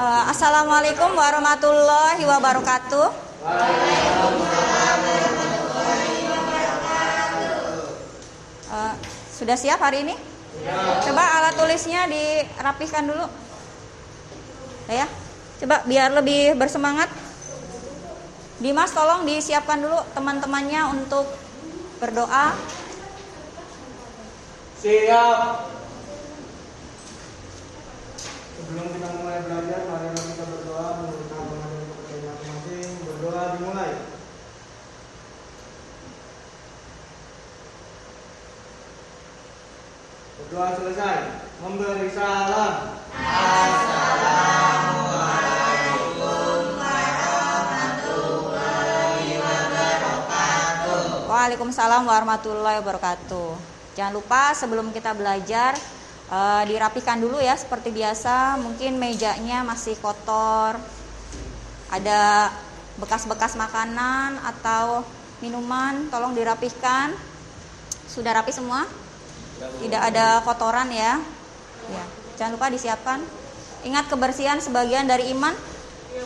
Assalamualaikum warahmatullahi wabarakatuh. Sudah siap hari ini? Coba alat tulisnya dirapihkan dulu. Ya, coba biar lebih bersemangat. Dimas tolong disiapkan dulu teman-temannya untuk berdoa. Siap. Sebelum kita mulai belajar, mari kita berdoa menurut agama dan kepercayaan masing-masing. Berdoa dimulai. Berdoa selesai. Memberi salam. Assalamualaikum warahmatullahi wabarakatuh. Waalaikumsalam warahmatullahi wabarakatuh. Jangan lupa sebelum kita belajar dirapikan dulu ya seperti biasa. Mungkin mejanya masih kotor, ada bekas-bekas makanan atau minuman, tolong dirapihkan. Sudah rapi semua? Tidak ada kotoran ya. Ya, jangan lupa disiapkan. Ingat kebersihan sebagian dari iman.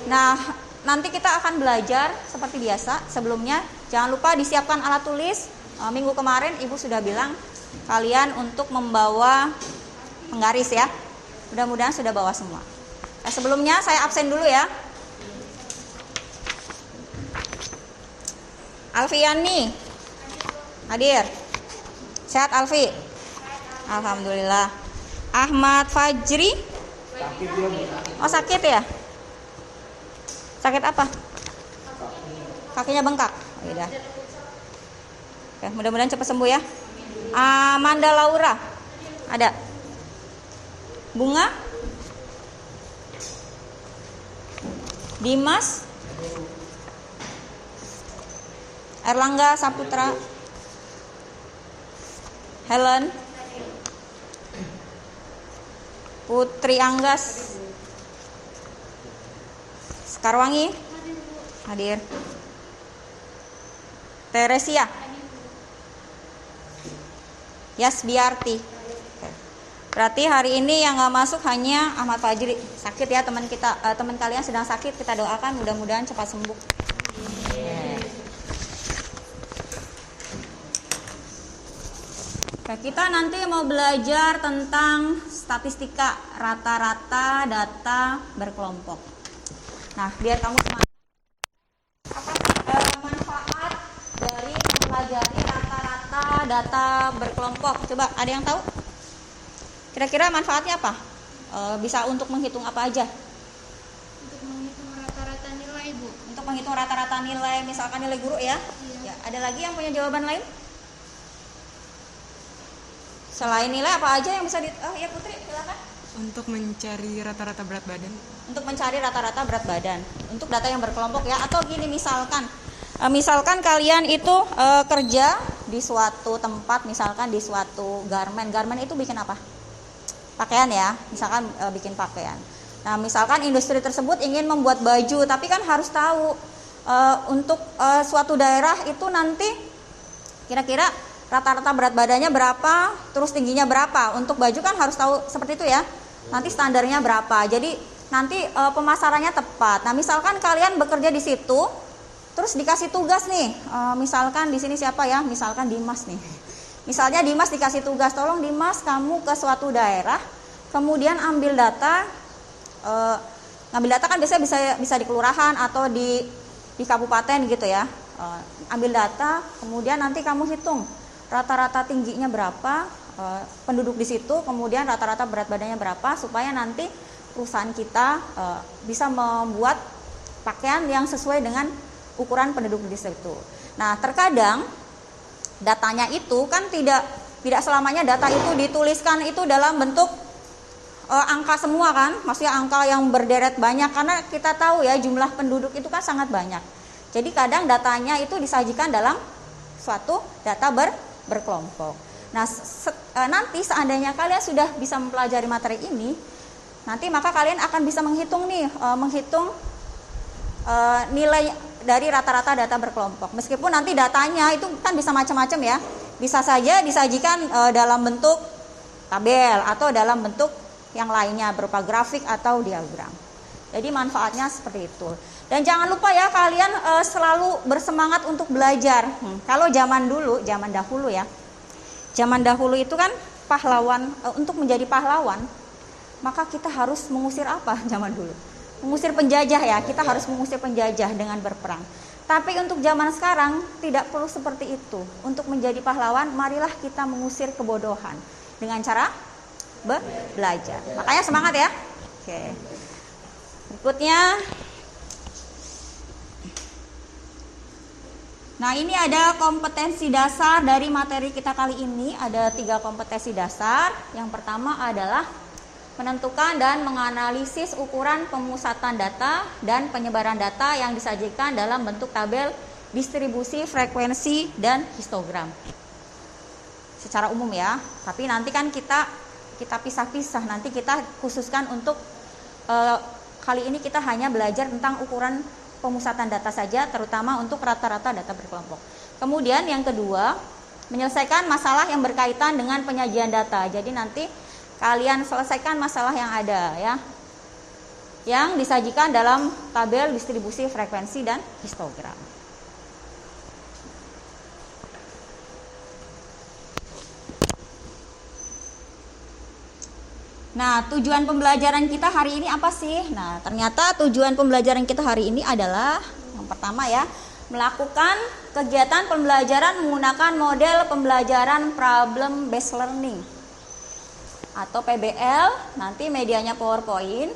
Nah, nanti kita akan belajar seperti biasa. Sebelumnya jangan lupa disiapkan alat tulis. Minggu kemarin Ibu sudah bilang kalian untuk membawa penggaris ya. Mudah-mudahan sudah bawa semua. Nah, sebelumnya saya absen dulu ya. Alfiani hadir. Sehat Alfi? Alhamdulillah. Ahmad Fajri? Sakit ya, Bu? Oh, sakit ya? Sakit apa? Kakinya bengkak. Oh, iya. Oke, mudah-mudahan cepat sembuh ya. Amanda Laura? Ada? Bunga? Dimas? Erlangga Saputra? Helen? Putri Anggas? Sekarwangi? Hadir. Teresia? Yasbiarti? Berarti hari ini yang nggak masuk hanya Ahmad Fajri. Sakit ya teman kita, teman kalian sedang sakit. Kita doakan mudah-mudahan cepat sembuh. Oke, kita nanti mau belajar tentang statistika rata-rata data berkelompok. Nah, biar kamu semangat. Apa manfaat dari mempelajari rata-rata data berkelompok? Coba ada yang tahu? Kira-kira manfaatnya apa? Bisa untuk menghitung apa aja? Untuk menghitung rata-rata nilai, Bu. Untuk menghitung rata-rata nilai, misalkan nilai guru ya? Iya. Ya, ada lagi yang punya jawaban lain? Selain nilai apa aja yang bisa ya Putri, silakan. Untuk mencari rata-rata berat badan. Untuk mencari rata-rata berat badan. Untuk data yang berkelompok ya. Atau gini misalkan kalian itu kerja di suatu tempat, misalkan di suatu garmen. Garmen itu bikin apa? Pakaian ya, misalkan bikin pakaian. Nah, misalkan industri tersebut ingin membuat baju, tapi kan harus tahu untuk suatu daerah itu nanti kira-kira rata-rata berat badannya berapa, terus tingginya berapa. Untuk baju kan harus tahu seperti itu ya. Nanti standarnya berapa. Jadi nanti pemasarannya tepat. Nah, misalkan kalian bekerja di situ, terus dikasih tugas nih. Misalkan di sini siapa ya? Misalkan Dimas nih. Misalnya Dimas dikasih tugas, tolong Dimas kamu ke suatu daerah, kemudian ambil data. Ngambil data kan biasanya bisa di kelurahan atau di kabupaten gitu ya. Ambil data, kemudian nanti kamu hitung rata-rata tingginya berapa, penduduk di situ, kemudian rata-rata berat badannya berapa, supaya nanti perusahaan kita bisa membuat pakaian yang sesuai dengan ukuran penduduk di situ. Nah, terkadang datanya itu kan tidak selamanya data itu dituliskan itu dalam bentuk angka semua kan, maksudnya angka yang berderet banyak, karena kita tahu ya jumlah penduduk itu kan sangat banyak. Jadi kadang datanya itu disajikan dalam suatu data berkelompok. Nah, nanti seandainya kalian sudah bisa mempelajari materi ini, nanti maka kalian akan bisa menghitung nilai dari rata-rata data berkelompok. Meskipun nanti datanya itu kan bisa macam-macam ya. Bisa saja disajikan dalam bentuk tabel atau dalam bentuk yang lainnya berupa grafik atau diagram. Jadi manfaatnya seperti itu. Dan jangan lupa ya kalian selalu bersemangat untuk belajar. Kalau zaman dahulu ya. Zaman dahulu itu kan pahlawan, untuk menjadi pahlawan maka kita harus mengusir apa zaman dulu? Mengusir penjajah ya, kita harus mengusir penjajah dengan berperang. Tapi untuk zaman sekarang tidak perlu seperti itu. Untuk menjadi pahlawan, marilah kita mengusir kebodohan dengan cara belajar. Makanya semangat ya. Oke. Berikutnya. Nah, ini ada kompetensi dasar dari materi kita kali ini. Ada 3 kompetensi dasar. Yang pertama adalah menentukan dan menganalisis ukuran pemusatan data dan penyebaran data yang disajikan dalam bentuk tabel distribusi, frekuensi, dan histogram. Secara umum ya, tapi nanti kan kita pisah-pisah. Nanti kita khususkan untuk kali ini kita hanya belajar tentang ukuran pemusatan data saja, terutama untuk rata-rata data berkelompok. Kemudian yang kedua, menyelesaikan masalah yang berkaitan dengan penyajian data. Jadi nanti kalian selesaikan masalah yang ada ya, yang disajikan dalam tabel distribusi, frekuensi, dan histogram. Nah, tujuan pembelajaran kita hari ini apa sih? Nah, ternyata tujuan pembelajaran kita hari ini adalah yang pertama ya, melakukan kegiatan pembelajaran menggunakan model pembelajaran problem based learning atau PBL. Nanti medianya PowerPoint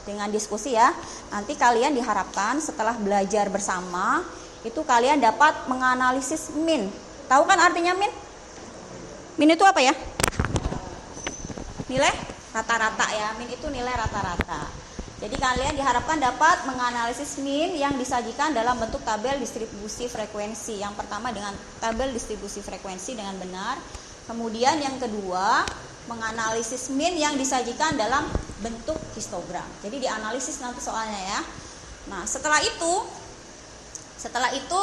dengan diskusi ya. Nanti kalian diharapkan setelah belajar bersama itu kalian dapat menganalisis min. Tahu kan artinya min? Min itu apa ya? Nilai rata-rata ya. Min itu nilai rata-rata. Jadi kalian diharapkan dapat menganalisis min yang disajikan dalam bentuk tabel distribusi frekuensi. Yang pertama dengan tabel distribusi frekuensi dengan benar. Kemudian yang kedua, menganalisis min yang disajikan dalam bentuk histogram. Jadi dianalisis nanti soalnya ya. Nah, setelah itu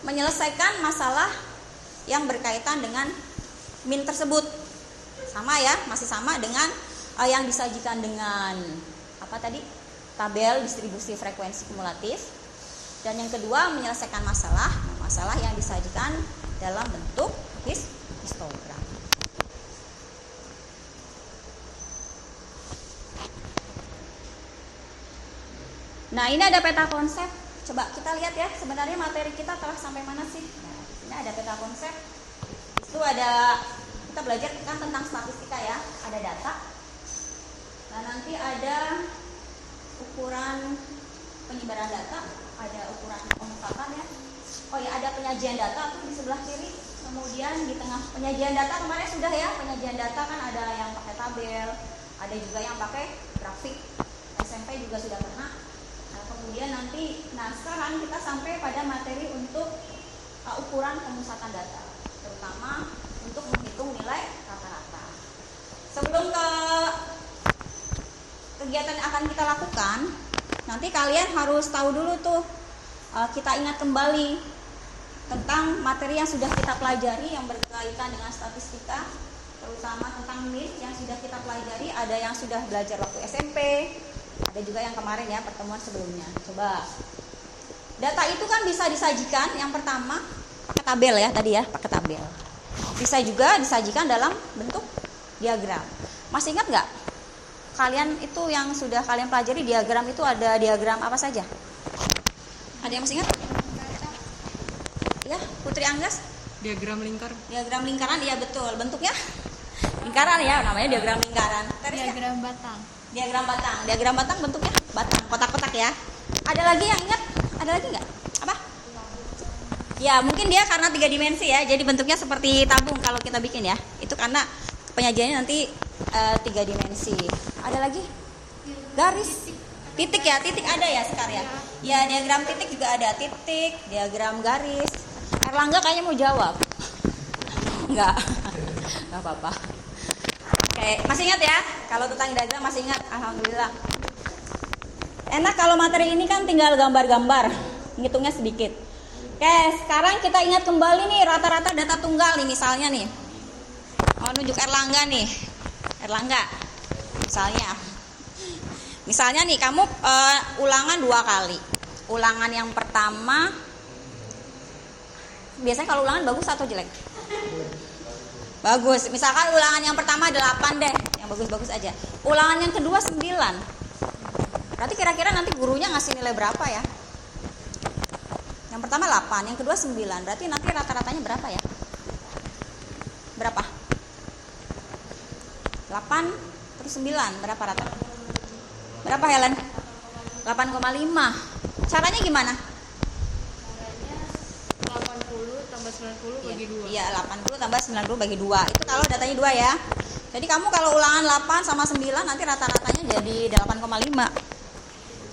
menyelesaikan masalah yang berkaitan dengan min tersebut. Sama ya, masih sama dengan yang disajikan dengan apa tadi? Tabel distribusi frekuensi kumulatif. Dan yang kedua, menyelesaikan masalah yang disajikan dalam bentuk histogram. Nah, ini ada peta konsep. Coba kita lihat ya, sebenarnya materi kita telah sampai mana sih? Nah, ini ada peta konsep. Itu ada, kita belajar kan tentang statistika ya. Ada data. Nah, nanti ada ukuran penyebaran data, ada ukuran pemusatan ya. Oh ya, ada penyajian data tuh di sebelah kiri. Kemudian di tengah penyajian data kemarin sudah ya. Penyajian data kan ada yang pakai tabel, ada juga yang pakai grafik. SMP juga sudah pernah. Kemudian nanti, sekarang kita sampai pada materi untuk ukuran pemusatan data, terutama untuk menghitung nilai rata-rata. Sebelum ke kegiatan yang akan kita lakukan, nanti kalian harus tahu dulu tuh, kita ingat kembali tentang materi yang sudah kita pelajari yang berkaitan dengan statistika, terutama tentang min yang sudah kita pelajari. Ada yang sudah belajar waktu SMP, ada juga yang kemarin ya, pertemuan sebelumnya. Coba. Data itu kan bisa disajikan, yang pertama pakai tabel ya tadi ya, pakai tabel. Bisa juga disajikan dalam bentuk diagram. Masih ingat nggak? Kalian itu yang sudah kalian pelajari diagram itu ada diagram apa saja? Ada yang masih ingat? Ya, Putri Anggas? Diagram lingkar. Diagram lingkaran, iya betul. Bentuknya lingkaran ya, namanya diagram lingkaran. Diagram batang. Diagram batang bentuknya batang, kotak-kotak ya. Ada lagi yang ingat? Ada lagi nggak? Apa? Ya, mungkin dia karena 3 dimensi ya, jadi bentuknya seperti tabung kalau kita bikin ya. Itu karena penyajiannya nanti 3 dimensi. Ada lagi? Garis. Titik ya, titik ada ya sekarang ya. Ya, diagram titik juga ada, titik, diagram garis. Erlangga kayaknya mau jawab. Enggak. Enggak apa-apa. Oke, masih ingat ya? Kalau tentang diagram masih ingat? Alhamdulillah. Enak kalau materi ini kan tinggal gambar-gambar, ngitungnya sedikit. Oke, sekarang kita ingat kembali nih rata-rata data tunggal nih misalnya nih. Mau nunjuk Erlangga nih. Erlangga. Misalnya Misalnya nih kamu ulangan 2 kali. Ulangan yang pertama, biasanya kalau ulangan bagus atau jelek? Bagus. Misalkan ulangan yang pertama 8 deh, yang bagus-bagus aja. Ulangan yang kedua 9. Berarti kira-kira nanti gurunya ngasih nilai berapa ya? Yang pertama 8, yang kedua 9. Berarti nanti rata-ratanya berapa ya? Berapa? 8 terus 9, berapa rata? Berapa Helen? 8,5. Caranya gimana? Caranya 80 tambah 90 bagi 2. Iya, 80 tambah 90 bagi 2. Itu kalau datanya 2 ya. Jadi kamu kalau ulangan 8 sama 9 nanti rata-ratanya jadi 8,5.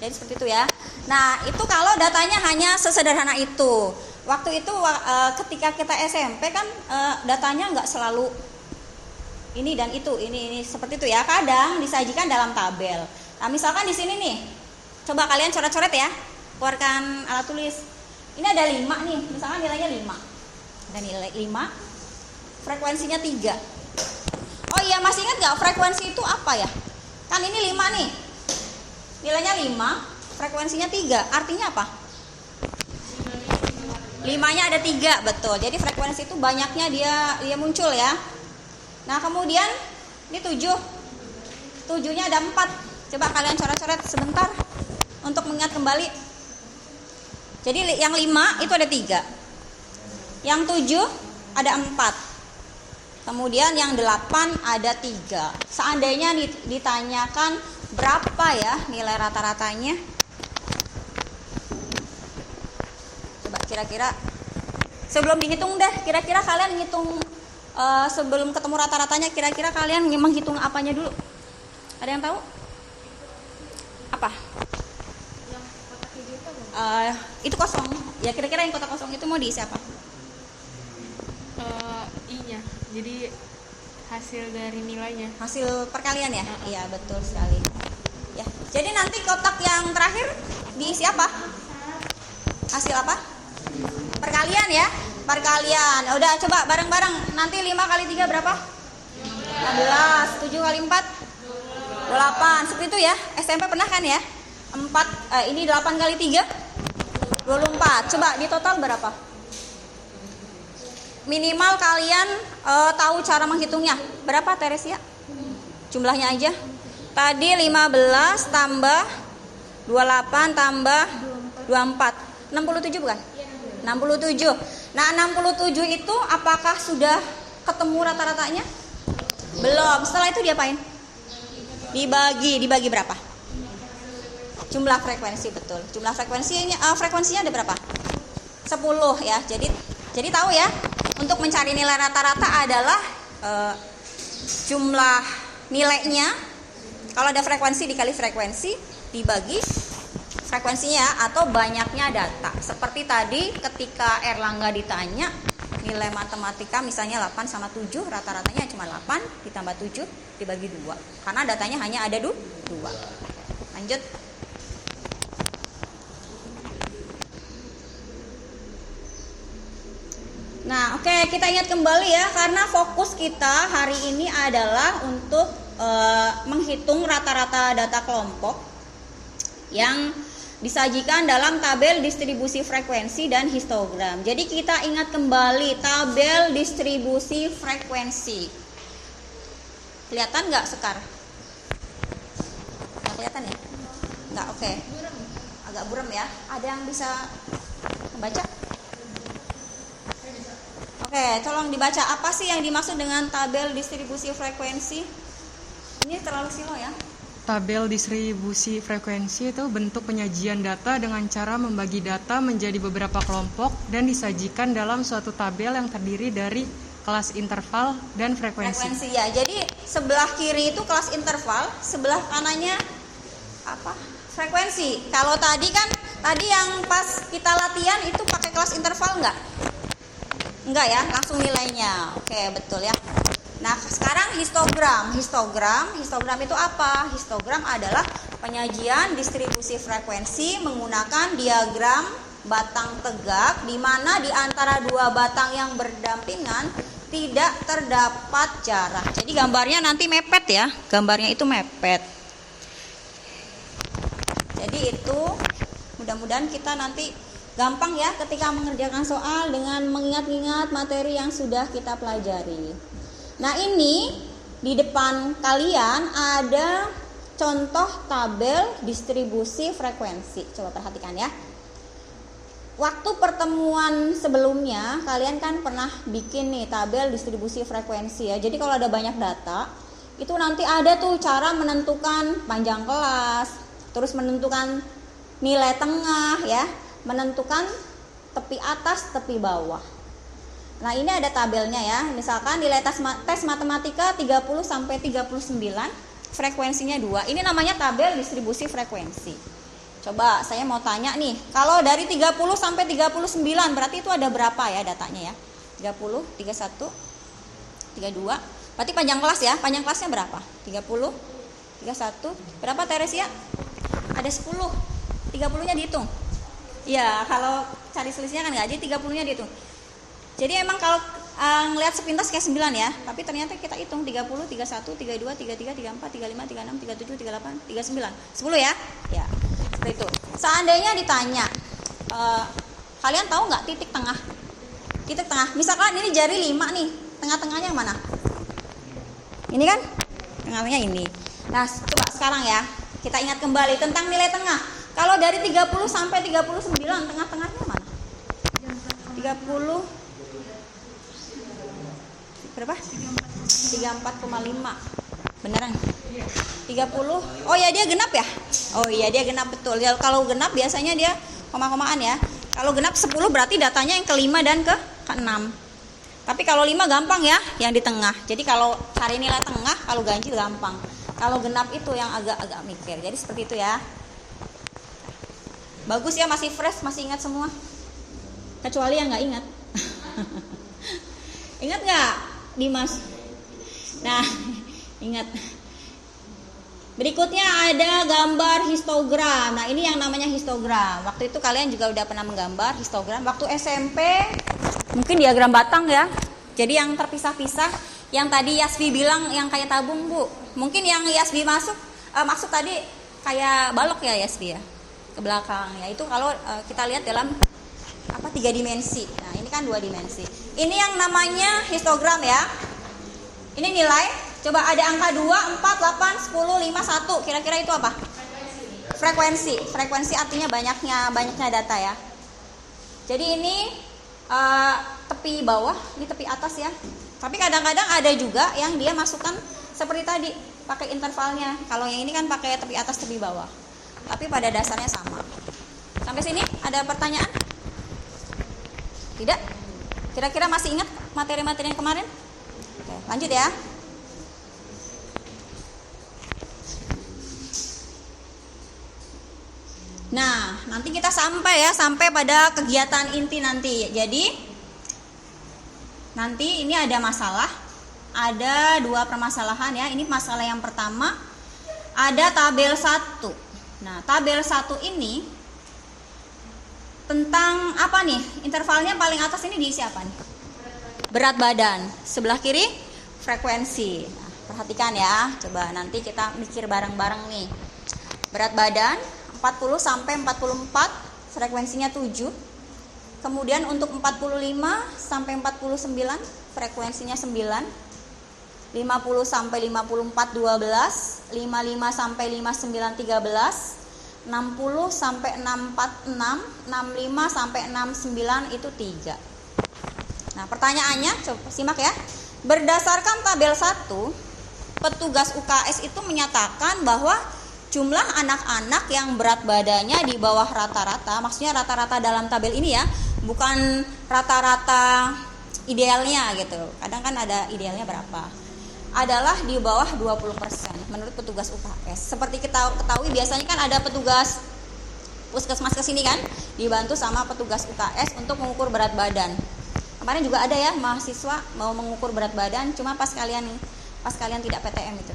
Jadi seperti itu ya. Nah, itu kalau datanya hanya sesederhana itu. Waktu itu ketika kita SMP kan datanya nggak selalu ini dan itu, ini seperti itu ya. Kadang disajikan dalam tabel. Nah, misalkan di sini nih. Coba kalian coret-coret ya. Keluarkan alat tulis. Ini ada 5 nih, misalkan nilainya 5. Ada nilai 5. Frekuensinya 3. Oh iya, masih ingat nggak frekuensi itu apa ya? Kan ini 5 nih. Nilainya 5, frekuensinya 3. Artinya apa? 5-nya ada 3, betul. Jadi frekuensi itu banyaknya dia muncul ya. Nah, kemudian ini 7. 7-nya ada 4. Coba kalian coret-coret sebentar untuk mengingat kembali. Jadi yang 5 itu ada 3. Yang 7 ada 4. Kemudian yang 8 ada 3. Seandainya ditanyakan berapa ya nilai rata-ratanya? Coba kira-kira sebelum dihitung deh, kira-kira kalian ngitung sebelum ketemu rata-ratanya, kira-kira kalian menghitung apanya dulu? Ada yang tahu? Apa? Yang kotak hijau itu apa? Itu kosong. Ya kira-kira yang kotak kosong itu mau diisi apa? I-nya. Jadi hasil dari nilainya. Hasil perkalian ya? Iya, betul sekali. Ya. Jadi nanti kotak yang terakhir diisi apa? Hasil apa? Perkalian ya? Perkalian. Udah coba bareng-bareng. Nanti 5 kali 3 berapa? 15. 7 kali 4? 28. Seperti itu ya. SMP pernah kan ya? 4 ini 8 kali 3? 24. Coba di total berapa? Minimal kalian tahu cara menghitungnya. Berapa Teresia? Jumlahnya aja. Tadi 15 tambah 28 tambah 24. 67 bukan? 67. Nah, 67 itu apakah sudah ketemu rata-ratanya? Belum. Setelah itu diapain? Dibagi berapa? Jumlah frekuensi, betul. Jumlah frekuensinya ada berapa? 10 ya. Jadi tahu ya, untuk mencari nilai rata-rata adalah jumlah nilainya. Kalau ada frekuensi dikali frekuensi dibagi frekuensinya atau banyaknya data. Seperti tadi ketika Erlangga ditanya nilai matematika misalnya 8 sama 7, rata-ratanya cuma 8 ditambah 7 dibagi 2. Karena datanya hanya ada 2. Lanjut. Nah, oke, kita ingat kembali ya, karena fokus kita hari ini adalah untuk menghitung rata-rata data kelompok yang disajikan dalam tabel distribusi frekuensi dan histogram. Jadi kita ingat kembali tabel distribusi frekuensi. Kelihatan nggak Sekar? Nggak kelihatan ya? Nggak, oke. Agak buram ya. Ada yang bisa membaca? Oke, tolong dibaca. Apa sih yang dimaksud dengan tabel distribusi frekuensi? Ini terlalu silo ya. Tabel distribusi frekuensi itu bentuk penyajian data dengan cara membagi data menjadi beberapa kelompok dan disajikan dalam suatu tabel yang terdiri dari kelas interval dan frekuensi. Frekuensi ya. Jadi sebelah kiri itu kelas interval, sebelah kanannya apa? Frekuensi. Kalau tadi yang pas kita latihan itu pakai kelas interval enggak? Enggak ya, langsung nilainya. Oke, betul ya. Nah, sekarang histogram itu apa? Histogram adalah penyajian distribusi frekuensi menggunakan diagram batang tegak di mana di antara dua batang yang berdampingan tidak terdapat jarak. Jadi gambarnya nanti mepet ya. Gambarnya itu mepet. Jadi itu mudah-mudahan kita nanti gampang ya ketika mengerjakan soal dengan mengingat-ingat materi yang sudah kita pelajari. Nah, ini di depan kalian ada contoh tabel distribusi frekuensi. Coba perhatikan ya. Waktu pertemuan sebelumnya kalian kan pernah bikin nih tabel distribusi frekuensi ya. Jadi kalau ada banyak data, itu nanti ada tuh cara menentukan panjang kelas, terus menentukan nilai tengah ya, menentukan tepi atas, tepi bawah. Nah, ini ada tabelnya ya. Misalkan nilai tes matematika 30 sampai 39, frekuensinya 2. Ini namanya tabel distribusi frekuensi. Coba saya mau tanya nih, kalau dari 30 sampai 39 berarti itu ada berapa ya datanya ya? 30, 31, 32. Berarti panjang kelas ya? Panjang kelasnya berapa? 30, 31. Berapa Teresia? Ada 10. 30-nya dihitung. Ya, kalau cari selisihnya kan enggak, jadi 30-nya dihitung. Jadi emang kalau ngelihat sepintas kayak 9 ya, tapi ternyata kita hitung 30, 31, 32, 33, 34, 35, 36, 37, 38, 39. 10 ya? Ya. Seperti itu. Seandainya ditanya, kalian tahu nggak titik tengah? Titik tengah. Misalkan ini jari 5 nih, tengah-tengahnya yang mana? Ini kan? Tengahnya ini. Nah, coba sekarang ya, kita ingat kembali tentang nilai tengah. Kalau dari 30 sampai 39, tengah-tengahnya mana? 30 berapa? 34,5. Beneran? 30. Oh ya, dia genap ya? Oh iya, dia genap betul. Ya, kalau genap biasanya dia koma-komaan ya. Kalau genap 10 berarti datanya yang ke-5 dan ke-6. Tapi kalau 5 gampang ya, yang di tengah. Jadi kalau cari nilai tengah, kalau ganjil gampang. Kalau genap itu yang agak-agak mikir. Jadi seperti itu ya. Bagus ya, masih fresh, masih ingat semua. Kecuali yang nggak ingat. Ingat nggak, Dimas? Nah, ingat. Berikutnya ada gambar histogram. Nah, ini yang namanya histogram. Waktu itu kalian juga udah pernah menggambar histogram. Waktu SMP mungkin diagram batang ya. Jadi yang terpisah-pisah, yang tadi Yasvi bilang yang kayak tabung, Bu. Mungkin yang Yasvi maksud tadi kayak balok ya Yasvi ya. Ke belakang ya. Itu kalau kita lihat dalam 3 dimensi. Nah, ini kan 2 dimensi. Ini yang namanya histogram ya. Ini nilai. Coba ada angka 2, 4, 8, 10, 5, 1. Kira-kira itu apa? Frekuensi. Frekuensi artinya banyaknya data ya. Jadi ini tepi bawah, ini tepi atas ya. Tapi kadang-kadang ada juga yang dia masukkan seperti tadi, pakai intervalnya. Kalau yang ini kan pakai tepi atas, tepi bawah. Tapi pada dasarnya sama. Sampai sini ada pertanyaan? Tidak? Kira-kira masih ingat materi-materi yang kemarin? Oke, lanjut ya. Nah, nanti kita sampai pada kegiatan inti nanti. Jadi nanti ini ada masalah, ada 2 permasalahan ya. Ini masalah yang pertama, ada tabel 1. Nah, tabel 1 ini tentang apa nih? Intervalnya paling atas ini diisi apa nih? Berat badan. Sebelah kiri frekuensi. Nah, perhatikan ya. Coba nanti kita mikir bareng-bareng nih. Berat badan 40 sampai 44, frekuensinya 7. Kemudian untuk 45 sampai 49, frekuensinya 9. 50 sampai 54, 12. 55 sampai 59, 13. 60 sampai 646, 65 sampai 69 itu 3. Nah, pertanyaannya coba simak ya. Berdasarkan tabel 1, petugas UKS itu menyatakan bahwa jumlah anak-anak yang berat badannya di bawah rata-rata, maksudnya rata-rata dalam tabel ini ya, bukan rata-rata idealnya gitu. Kadang kan ada idealnya berapa. Adalah di bawah 20% menurut petugas UKS. Seperti kita ketahui biasanya kan ada petugas puskesmas kesini kan, dibantu sama petugas UKS untuk mengukur berat badan. Kemarin juga ada ya mahasiswa mau mengukur berat badan, cuma pas kalian tidak PTM itu.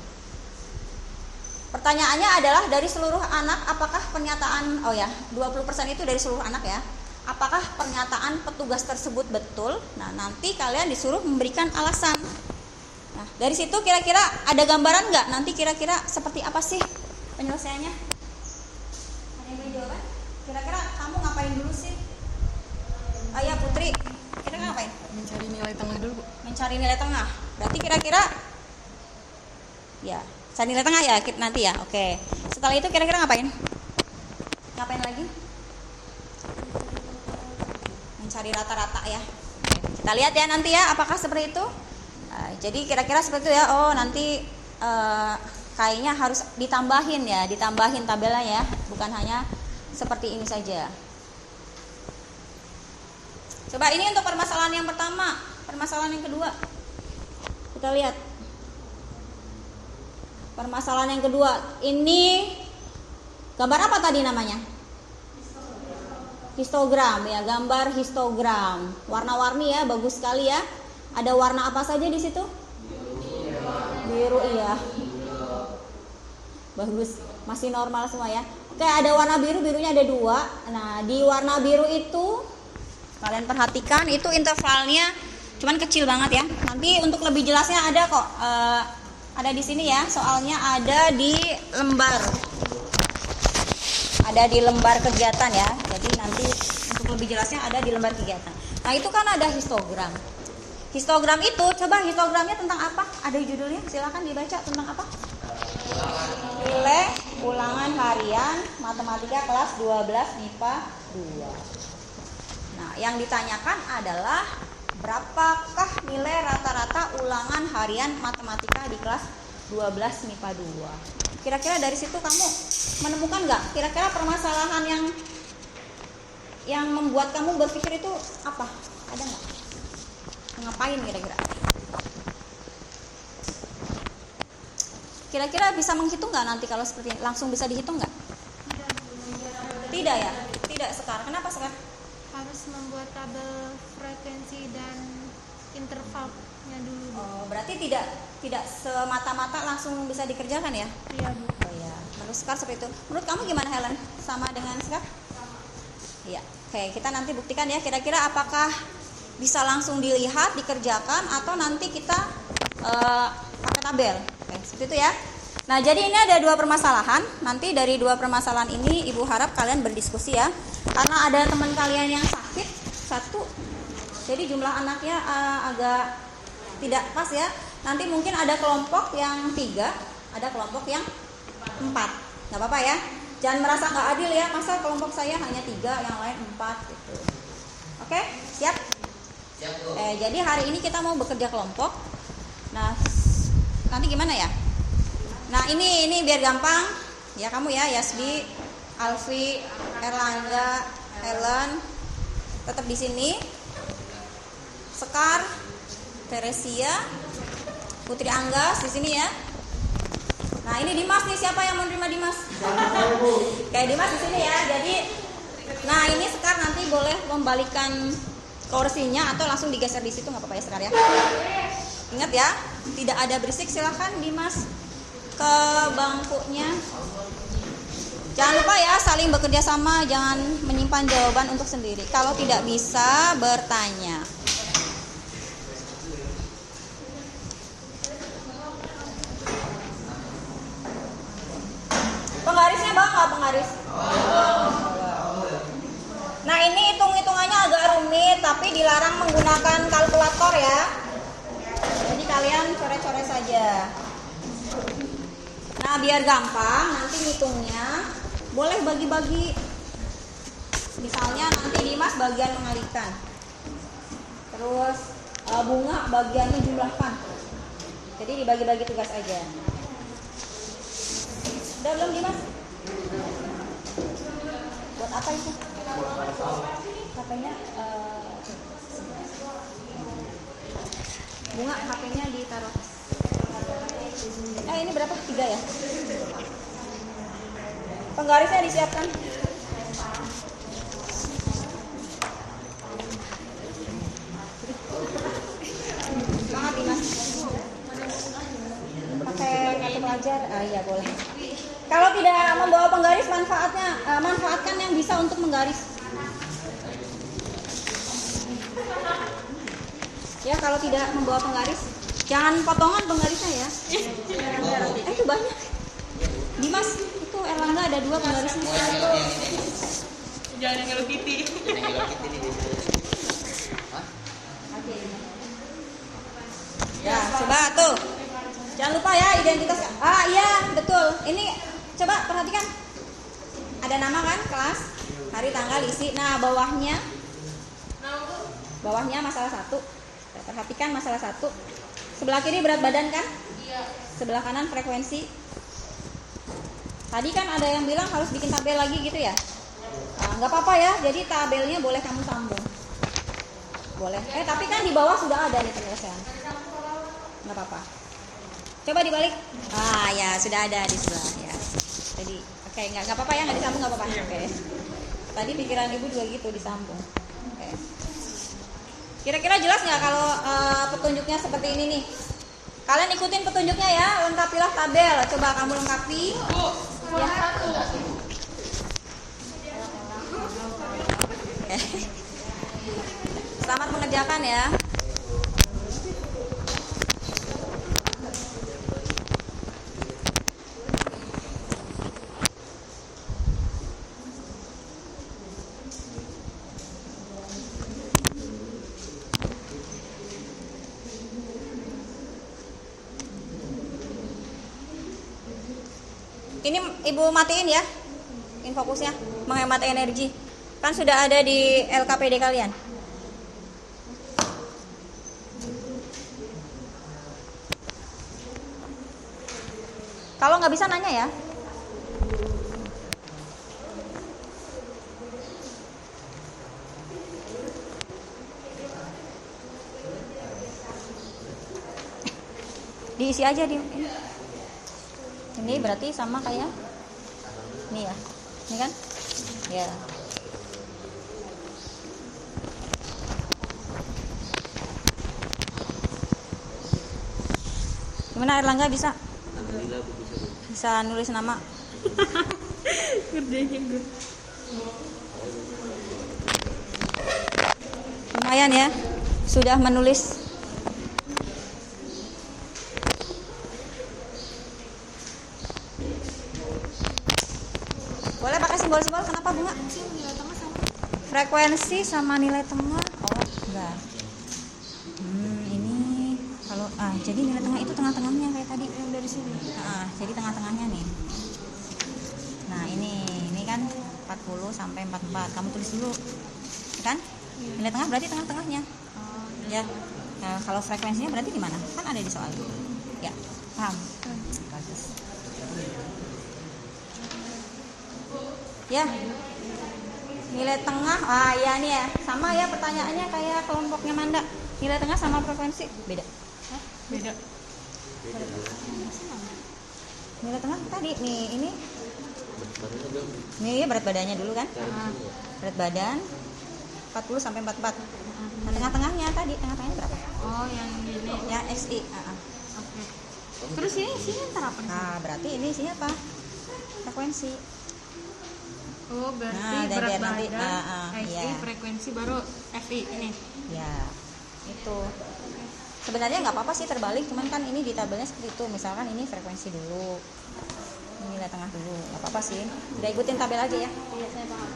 Pertanyaannya adalah dari seluruh anak, apakah pernyataan 20% itu dari seluruh anak ya. Apakah pernyataan petugas tersebut betul? Nah, nanti kalian disuruh memberikan alasan. Nah, dari situ kira-kira ada gambaran nggak? Nanti kira-kira seperti apa sih penyelesaiannya? jawaban? Kira-kira kamu ngapain dulu sih? Ya Putri, kira-kira ngapain? Mencari nilai tengah dulu, Bu. Mencari nilai tengah. Berarti kira-kira ya, cari nilai tengah ya nanti ya. Oke. Setelah itu kira-kira ngapain? Ngapain lagi? Mencari rata-rata ya. Kita lihat ya nanti ya apakah seperti itu. Jadi kira-kira seperti itu ya. Oh, nanti kayaknya harus ditambahin tabelnya ya, bukan hanya seperti ini saja. Coba ini untuk permasalahan yang pertama, permasalahan yang kedua. Kita lihat. Permasalahan yang kedua. Ini gambar apa tadi namanya? Histogram ya, gambar histogram. Warna-warni ya, bagus sekali ya. Ada warna apa saja di situ? Biru iya. Bagus, masih normal semua ya. Oke, ada warna biru, birunya ada 2. Nah, di warna biru itu kalian perhatikan itu intervalnya cuman kecil banget ya. Nanti untuk lebih jelasnya ada kok. Ada di sini ya, soalnya ada di lembar. Ada di lembar kegiatan ya. Jadi nanti untuk lebih jelasnya ada di lembar kegiatan. Nah, itu kan ada histogram. Histogram itu, coba histogramnya tentang apa? Ada judulnya, silakan dibaca tentang apa? Nilai ulangan harian matematika kelas 12 MIPA 2. Nah, yang ditanyakan adalah berapakah nilai rata-rata ulangan harian matematika di kelas 12 MIPA 2. Kira-kira dari situ kamu menemukan nggak? Kira-kira permasalahan yang membuat kamu berpikir itu apa? Ada nggak? Ngapain kira-kira? Kira-kira bisa menghitung nggak nanti kalau seperti ini? Langsung bisa dihitung nggak? Tidak ya? Tidak sekarang. Kenapa sekarang? Harus membuat tabel frekuensi dan intervalnya dulu. Oh, berarti tidak semata-mata langsung bisa dikerjakan ya? Iya, Bu. Oh ya, menurut Sekar seperti itu. Menurut kamu gimana Helen? Sama dengan Sekar? Iya. Oke, kita nanti buktikan ya kira-kira apakah bisa langsung dilihat, dikerjakan atau nanti kita pakai tabel. Oke, seperti itu ya. Nah, jadi ini ada 2 permasalahan. Nanti dari 2 permasalahan ini Ibu harap kalian berdiskusi ya. Karena ada teman kalian yang sakit 1. Jadi jumlah anaknya agak tidak pas ya. Nanti mungkin ada kelompok yang 3, ada kelompok yang 4. Gak apa-apa ya. Jangan merasa gak adil ya. Masa kelompok saya hanya 3, yang lain 4 gitu. Oke, siap? Jadi hari ini kita mau bekerja kelompok. Nah, nanti gimana ya? Nah, ini biar gampang. Ya kamu ya, Yasbi, Alfi, Erlangga, Helen, tetap di sini. Sekar, Teresia, Putri Anggas di sini ya. Nah, ini Dimas nih, siapa yang mau terima Dimas? Kayak Dimas di sini ya. Jadi, nah ini Sekar nanti boleh membalikan kursinya atau langsung digeser di situ, nggak apa-apa ya Sekar ya. Ingat ya, tidak ada berisik. Silakan Dimas ke bangkunya. Jangan lupa ya, saling bekerja sama, jangan menyimpan jawaban untuk sendiri. Kalau tidak bisa, bertanya. Penggarisnya bawa nggak penggaris? Nah, ini hitung-hitungannya agak rumit, tapi dilarang menggunakan kalkulator ya. Jadi kalian coret-coret saja. Nah, biar gampang nanti ngitungnya, boleh bagi-bagi. Misalnya nanti Dimas bagian mengalihkan, terus Bunga bagiannya jumlahkan. Jadi dibagi-bagi tugas aja. Udah belum Dimas? Buat apa itu? HP-nya Bunga, HP-nya ditaruh. Ini berapa? 3 ya? Penggarisnya disiapkan. Semangat Dimas. Pakai kartu pelajar? Iya boleh. Kalau tidak membawa penggaris, manfaatkan yang bisa untuk menggaris. Ya, kalau tidak membawa penggaris, jangan potongan penggarisnya ya. Itu banyak. Dimas, itu Erlangga ada 2 penggarisnya. Jangan yang Hello Kitty. Ya, coba tuh. Jangan lupa ya identitas. Ah iya, betul. Ini coba perhatikan. Ada nama kan, kelas, hari, tanggal, isi. Nah, bawahnya masalah 1. Perhatikan masalah 1. Sebelah kiri berat badan kan? Iya. Sebelah kanan frekuensi. Tadi kan ada yang bilang harus bikin tabel lagi gitu ya? Nggak apa-apa ya. Jadi tabelnya boleh kamu sambung. Boleh. Tapi kan di bawah sudah ada nih penyelesaian. Nggak apa-apa. Coba dibalik. Ya sudah ada di sebelah ya. Jadi oke, nggak apa-apa ya, nggak disambung nggak apa-apa. Oke. Tadi pikiran ibu juga gitu disambung. Oke. Kira-kira jelas nggak kalau petunjuknya seperti ini nih? Kalian ikutin petunjuknya ya, lengkapilah tabel. Coba kamu lengkapi. Ya. Oke. Selamat mengerjakan ya. Ini ibu matiin ya, infokusnya menghemat energi. Kan sudah ada di LKPD kalian. Kalau nggak bisa nanya ya. Diisi aja di ini. Ini berarti sama kayak ini ya. Ini kan? Ya. Gimana Erlangga bisa? Bisa nulis nama. Ngerjain gue. Lumayan ya. Sudah menulis. Boleh pakai simbol-simbol. Kenapa Bunga? Frekuensi sama nilai tengah. Oh, enggak. Ini kalau jadi nilai tengah itu tengah-tengahnya kayak tadi yang dari sini. Jadi tengah-tengahnya nih. Nah, ini kan 40 sampai 44. Kamu tulis dulu. Kan? Nilai tengah berarti tengah-tengahnya. Ya. Nah, kalau frekuensinya berarti di mana? Kan ada di soal. Ya. Paham? Bagus. Ya, nilai tengah, ya nih ya, sama ya pertanyaannya kayak kelompoknya Manda. Nilai tengah sama frekuensi beda. Beda. Nilai tengah tadi nih ini berat badannya dulu kan? Berat badan 40 sampai 44. Nah, tengah-tengahnya tadi, tengah-tengahnya berapa? Oh, yang ini. Ya, SI. Oke. Terus ini isinya ntar apa? Nah, berarti ini isinya apa? Frekuensi. Oh, berarti Nah, berat dan nanti, badan, SI, iya. frekuensi, baru FI ini. Ya, itu. Sebenarnya nggak apa-apa sih terbalik, cuman kan ini di tabelnya seperti itu. Misalkan ini frekuensi dulu, ini nilai tengah dulu, nggak apa-apa sih. Udah ikutin tabel aja ya. Iya, saya paham.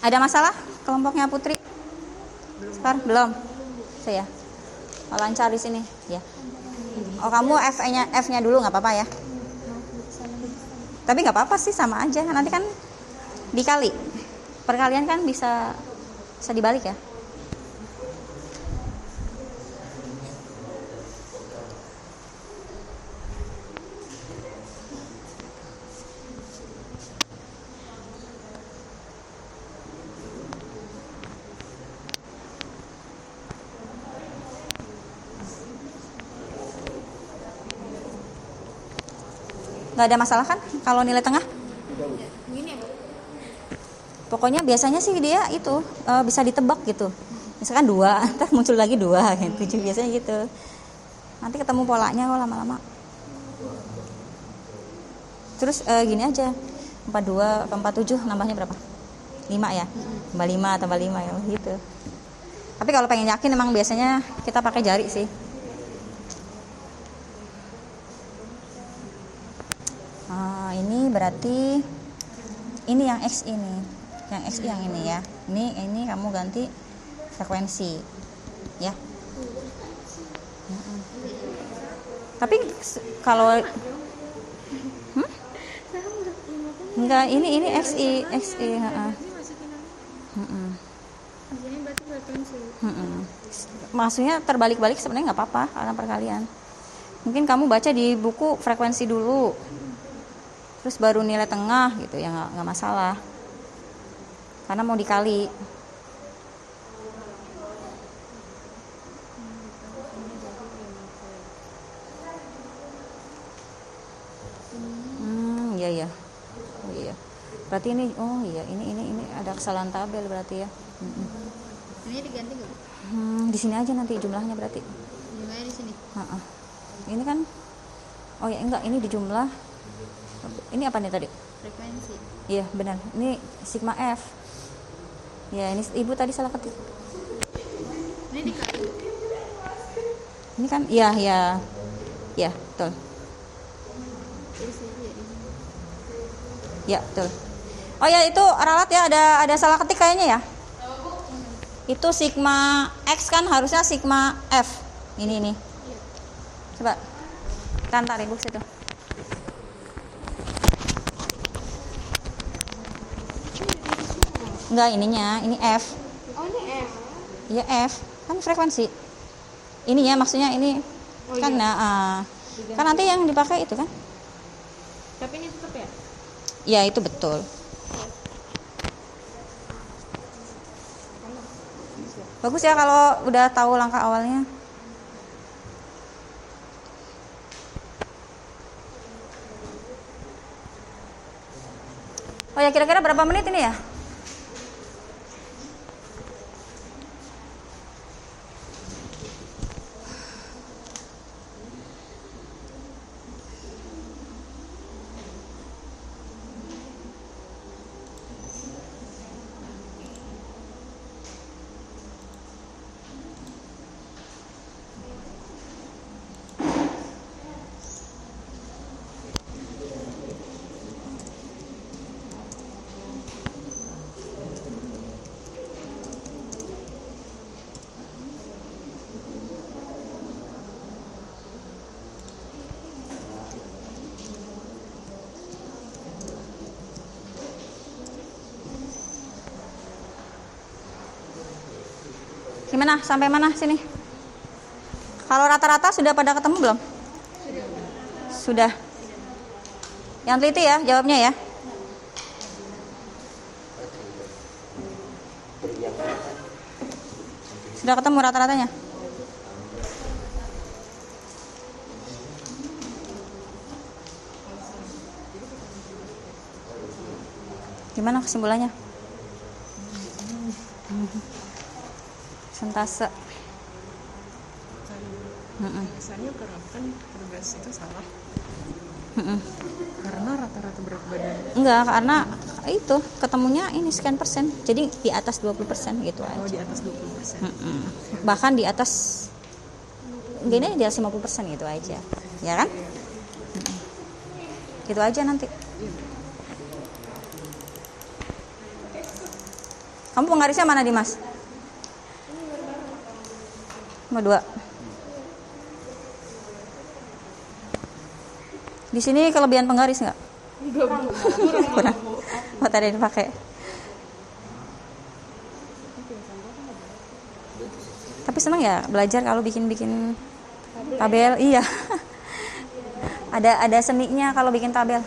Ada masalah kelompoknya Putri? Sekarang belum. Saya lancar di sini ya. Oh, kamu F-nya dulu nggak apa-apa ya. Tapi nggak apa-apa sih, sama aja. Nanti kan dikali. Perkalian kan bisa dibalik ya. Nggak ada masalah kan kalau nilai tengah? Begini ya, Bu? pokoknya biasanya sih dia itu bisa ditebak gitu. Misalkan 2, ntar muncul lagi 2, 7 biasanya gitu. Nanti ketemu polanya kok lama-lama. Terus gini aja, 42 ke 47 nambahnya berapa? 5 ya? Tambah 5 ya gitu. Tapi kalau pengen yakin emang biasanya kita pakai jari sih. Ini berarti ini yang X ini. Yang X yang ini ya. Ini kamu ganti frekuensi. Ya. Tapi kalau enggak, ini XI, heeh. Jadi berarti frekuensi. Maksudnya terbalik-balik sebenarnya nggak apa-apa karena perkalian. Mungkin kamu baca di buku frekuensi dulu, terus baru nilai tengah gitu ya, nggak masalah. Karena mau dikali. Iya. Oh iya. Berarti ini, ini ada kesalahan tabel berarti ya. Ini diganti nggak, Bu? Di sini aja nanti jumlahnya berarti. Jumlahnya di sini. Ini kan, oh ya enggak, ini di jumlah. Ini apa nih tadi? Frekuensi. Iya benar. Ini sigma F. Ya ini ibu tadi salah ketik. Ini dikali. Ini kan, ya betul. Ya betul. Oh ya itu ralat ya, ada salah ketik kayaknya ya. Itu sigma X kan harusnya sigma F. Ini. Coba kita antar ibu situ. Enggak, ini F. Oh, ini F. Iya F, kan frekuensi. Ini ya maksudnya ini kan kan nanti yang dipakai itu kan? Tapi ini tetap ya? Ya itu betul. Bagus ya kalau udah tahu langkah awalnya. Oh ya kira-kira berapa menit ini ya? Gimana? Sampai mana sini? Kalau rata-rata sudah pada ketemu belum? Sudah. Yang teliti ya jawabnya ya. Sudah ketemu rata-ratanya? Gimana kesimpulannya? Persentase. Biasanya kan progres itu salah. Karena rata-rata berat badan. Enggak, karena itu ketemunya ini sekian persen. Jadi di atas 20% gitu aja. Oh, di atas 20%. Bahkan di atas gini di atas 50% gitu aja. Ya kan? Gitu aja nanti. Kamu penggarisnya mana Dimas? Nomor 2. Di sini kelebihan penggaris nggak? Kurang. Oh, tadi dipakai. Tapi seneng ya belajar kalau bikin tabel. Iya. Ada seninya kalau bikin tabel.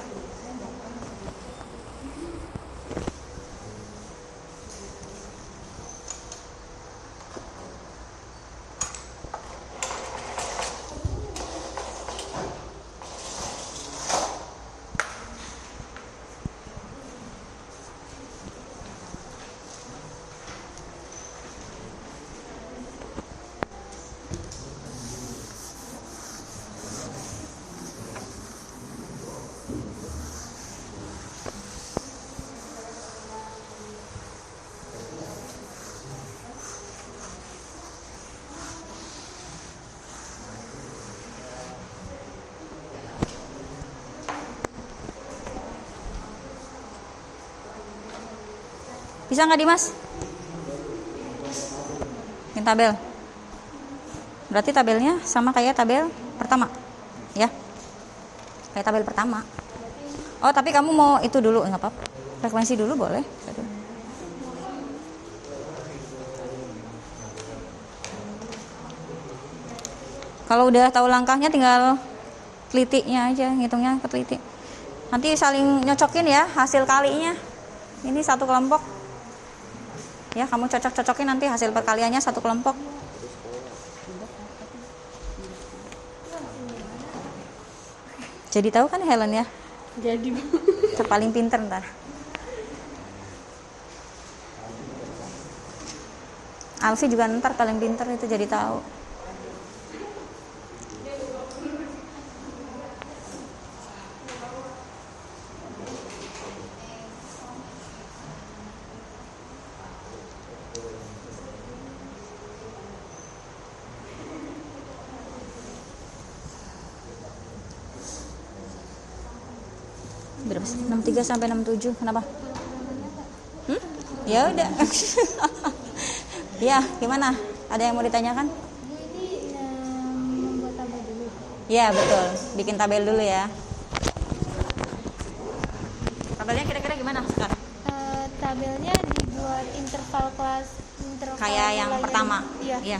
Bisa nggak Dimas? Bikin tabel. Berarti tabelnya sama kayak tabel pertama, ya? Kayak tabel pertama. Oh, tapi kamu mau itu dulu, nggak apa-apa. Frekuensi dulu boleh. Kalau udah tahu langkahnya tinggal telitinya aja, ngitungnya ke teliti. Nanti saling nyocokin ya hasil kalinya. Ini satu kelompok. Ya, kamu cocok-cocokin nanti hasil perkaliannya satu kelompok. Jadi tahu kan Helen ya? Jadi Paling pinter ntar. Alfi juga ntar paling pinter itu jadi tahu. Berapa sih? 63 sampai 67. Kenapa? Ya udah. Ya, gimana? Ada yang mau ditanyakan? Bu ini membuat tabel dulu. Ya, betul. Bikin tabel dulu ya. Tabelnya kira-kira gimana sekarang? Tabelnya dibuat interval kelas Kayak yang nilainya. pertama. Iya. Iya.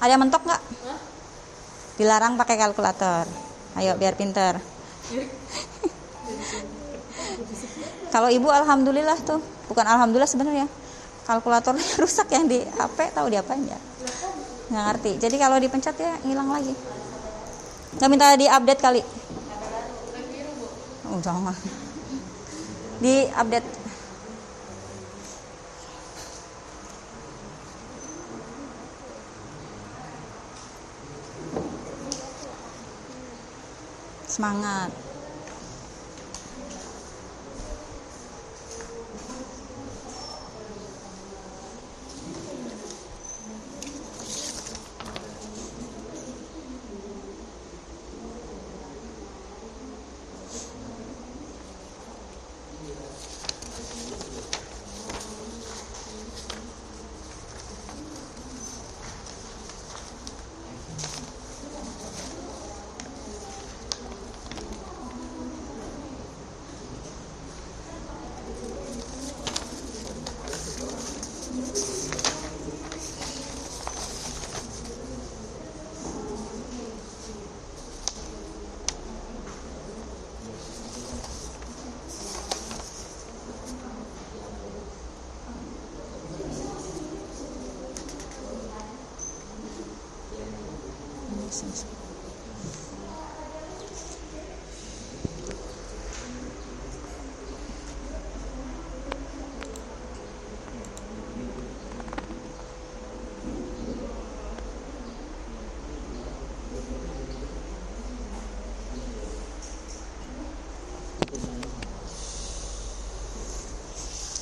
Ada yang mentok nggak? Dilarang pakai kalkulator. Ayo biar pinter. Kalau ibu alhamdulillah tuh, bukan alhamdulillah sebenarnya. Kalkulatornya rusak yang di HP, tahu diapain ya? Nggak ngerti. Jadi kalau dipencet ya hilang lagi. Nggak minta di-update kali? Oh jangan. Di-update. Semangat.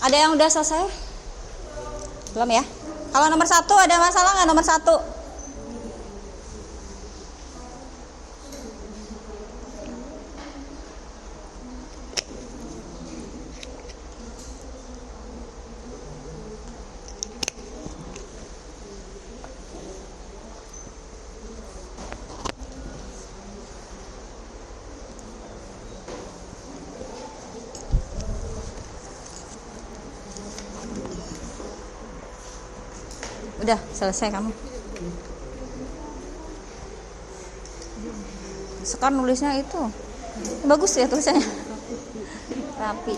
Ada yang udah selesai? Belum ya? Kalau nomor 1 ada masalah nggak nomor 1? Udah selesai kamu. Sekarang nulisnya itu bagus ya tulisannya, rapi.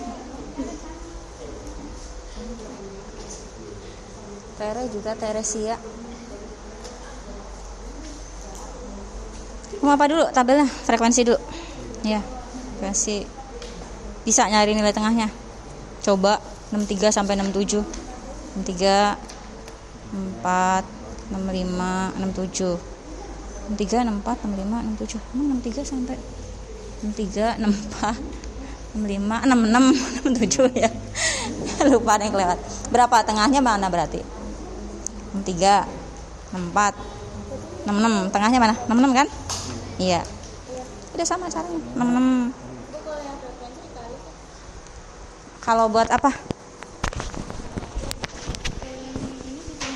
Tere juga Teresia. Mau apa dulu tabelnya? Frekuensi dulu. Ya, frekuensi. Bisa nyari nilai tengahnya. Coba 63 sampai 67. 63 4, 65, 67 63, 64, 65, 67. Emang 63 sampai 63, 64, 65, 66, 67 ya. Lupa ada yang kelewat. Berapa tengahnya mana berarti? 63, 64, 66. Tengahnya mana? 66 kan? Iya. Udah sama caranya. 66. Kalau buat apa?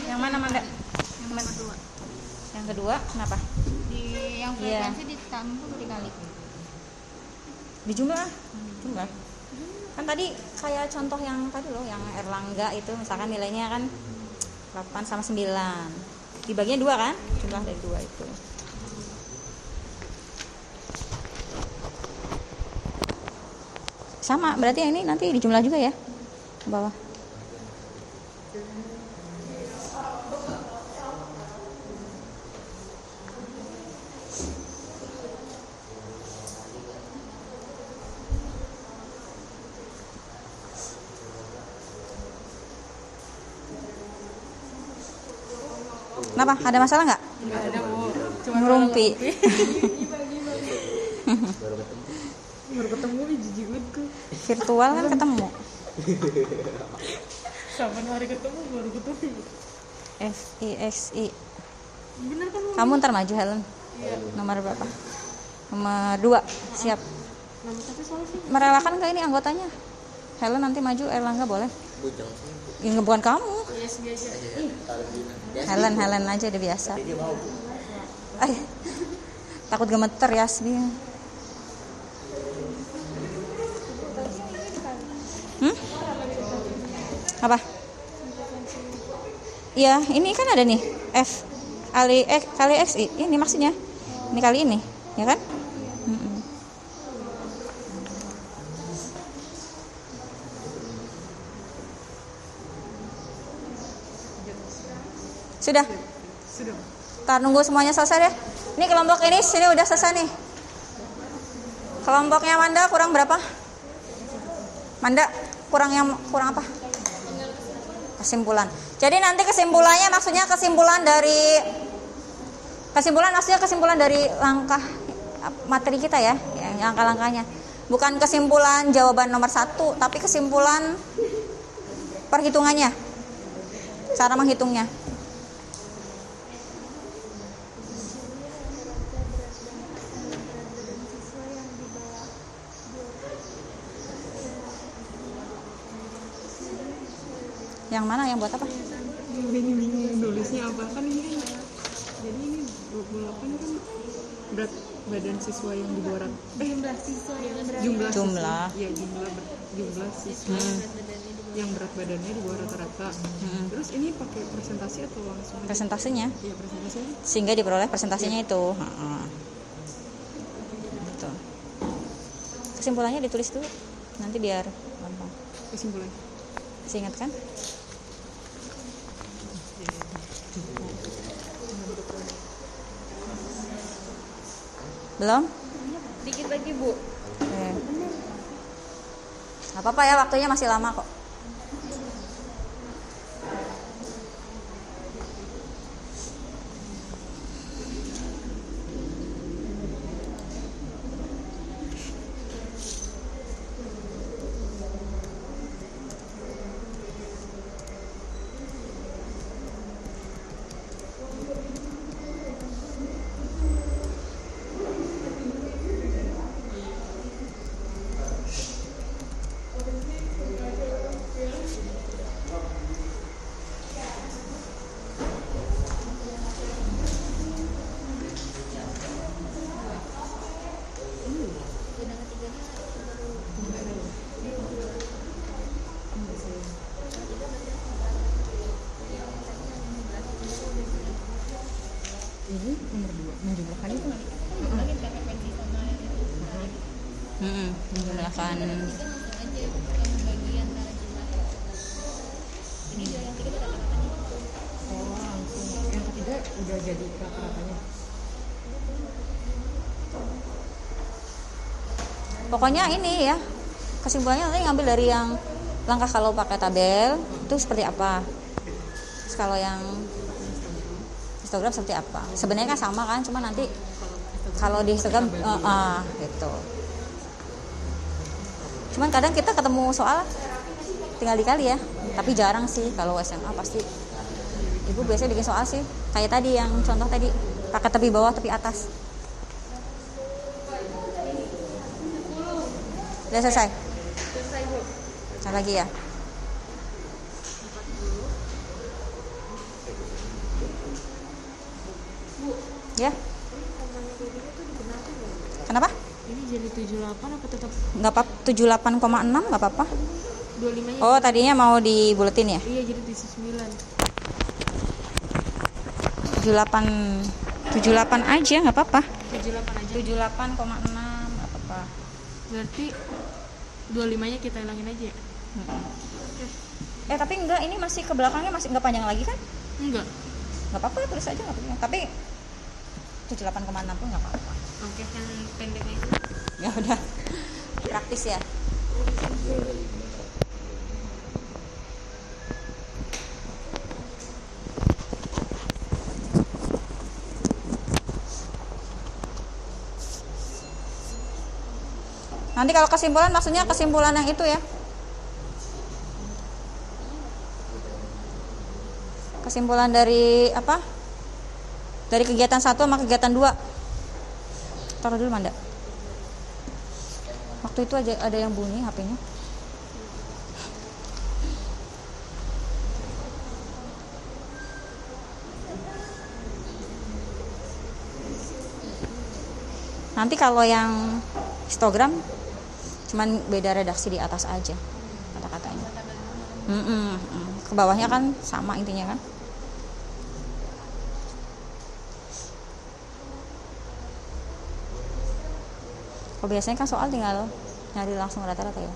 Yang mana Manda? Yang kedua, kenapa? Di yang Iya. frekuensi ditambah dikali. Dijumlah. Jumlah. Kan tadi kayak contoh yang tadi loh, yang Erlangga itu misalkan nilainya kan 8 sama 9. Dibaginya 2 kan? Jumlah dari 2 itu. Sama, berarti yang ini nanti dijumlah juga ya ke bawah. Kenapa? Ada masalah nggak? Nggak ada, Bu. Cuma Ngerumpi. baru ketemu jijik banget. Virtual kan ketemu. Kapan hari ketemu baru ketemu. FIXI. Bener kan? Kamu ntar maju Helen. Nomor berapa? Nomor 2. Siap. Nomor satu soalnya sih. Merelakan nggak ini anggotanya? Helen nanti maju, Erlangga boleh? Ini bukan kamu. Helen aja udah biasa. Ay, takut gemeter ya Yasmin. Apa? Iya, ini kan ada nih F kali X ini maksudnya. Ini kali ini, ya kan? Sudah. Ntar nunggu semuanya selesai deh. Ini kelompok ini sini udah selesai nih. Kelompoknya Manda kurang berapa? Manda kurang apa? Kesimpulan. Jadi nanti kesimpulannya maksudnya kesimpulan dari langkah materi kita ya, langkah-langkahnya. Bukan kesimpulan jawaban nomor 1, tapi kesimpulan perhitungannya. Cara menghitungnya. Yang mana? Yang buat apa? Bingung nulisnya apa kan ini kan. Jadi ini 28 kan berat badan siswa yang di bawah Jumlah siswa yang berada Jumlah. Iya, jumlah siswa yang berat badannya di bawah rata-rata. Terus ini pakai presentasi atau langsung? Presentasinya. Iya, presentasinya. Sehingga diperoleh presentasinya itu. Gitu. Kesimpulannya ditulis dulu. Nanti biar gampang. Kesimpulan. Masih ingat kan? Belum? dikit lagi Bu. Gak apa-apa ya, waktunya masih lama kok. Ini nomor 2 menjumlahkan itu. Menjumlahkan. Oh, langsung. Yang ketiga udah jadi rata-ratanya. Pokoknya ini ya, kesimpulannya nanti ngambil dari yang langkah kalau pakai tabel itu seperti apa. Terus kalau yang histogram seperti apa. Sebenarnya kan sama kan, cuma nanti kalau di histogram gitu. Cuman kadang kita ketemu soal tinggal dikali ya, tapi jarang sih. Kalau SMA pasti ibu biasanya bikin soal sih, kayak tadi yang contoh tadi, pakai tepi bawah tepi atas. Udah selesai? Selesai, Bu. Nah, lagi ya. Ya. Kenapa? Ini jadi 78 apa tetap Nggak apa, 78,6 nggak apa-apa. 25-nya? Oh, tadinya mau dibuletin ya? Iya, jadi 79. 78 aja nggak apa-apa. 78 aja. 78,6 nggak apa-apa. Berarti 25-nya kita hilangin aja ya? Tapi enggak, ini masih ke belakangnya masih nggak panjang lagi kan? Enggak. Nggak apa-apa, tulis aja nggak apa-apa. Tapi 78,6 pun nggak apa-apa. Oke, yang pendeknya itu. Ya udah, praktis ya. Nanti kalau kesimpulan maksudnya kesimpulan yang itu ya. Kesimpulan dari apa? Dari kegiatan 1 sama kegiatan 2. Taruh dulu Manda. Waktu itu aja ada yang bunyi HP-nya. Nanti kalau yang histogram cuman beda redaksi di atas aja kata-katanya. Ke bawahnya kan sama intinya kan. Kalau biasanya kan soal tinggal nyari langsung rata-rata ya.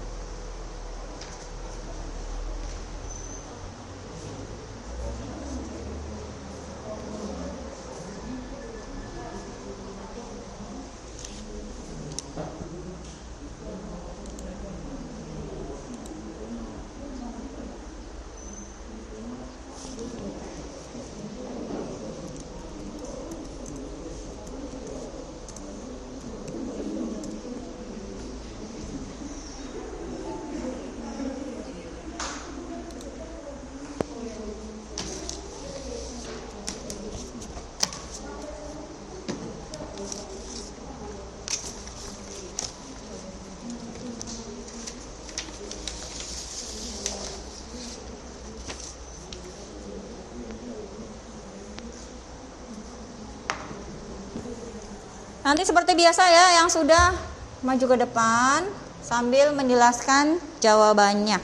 Nanti seperti biasa ya, yang sudah maju ke depan sambil menjelaskan jawabannya.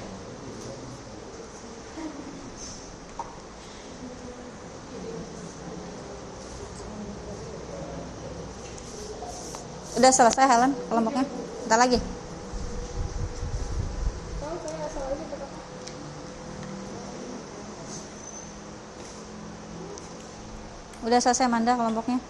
Udah selesai Helen kelompoknya? Bentar lagi. Udah selesai Manda kelompoknya?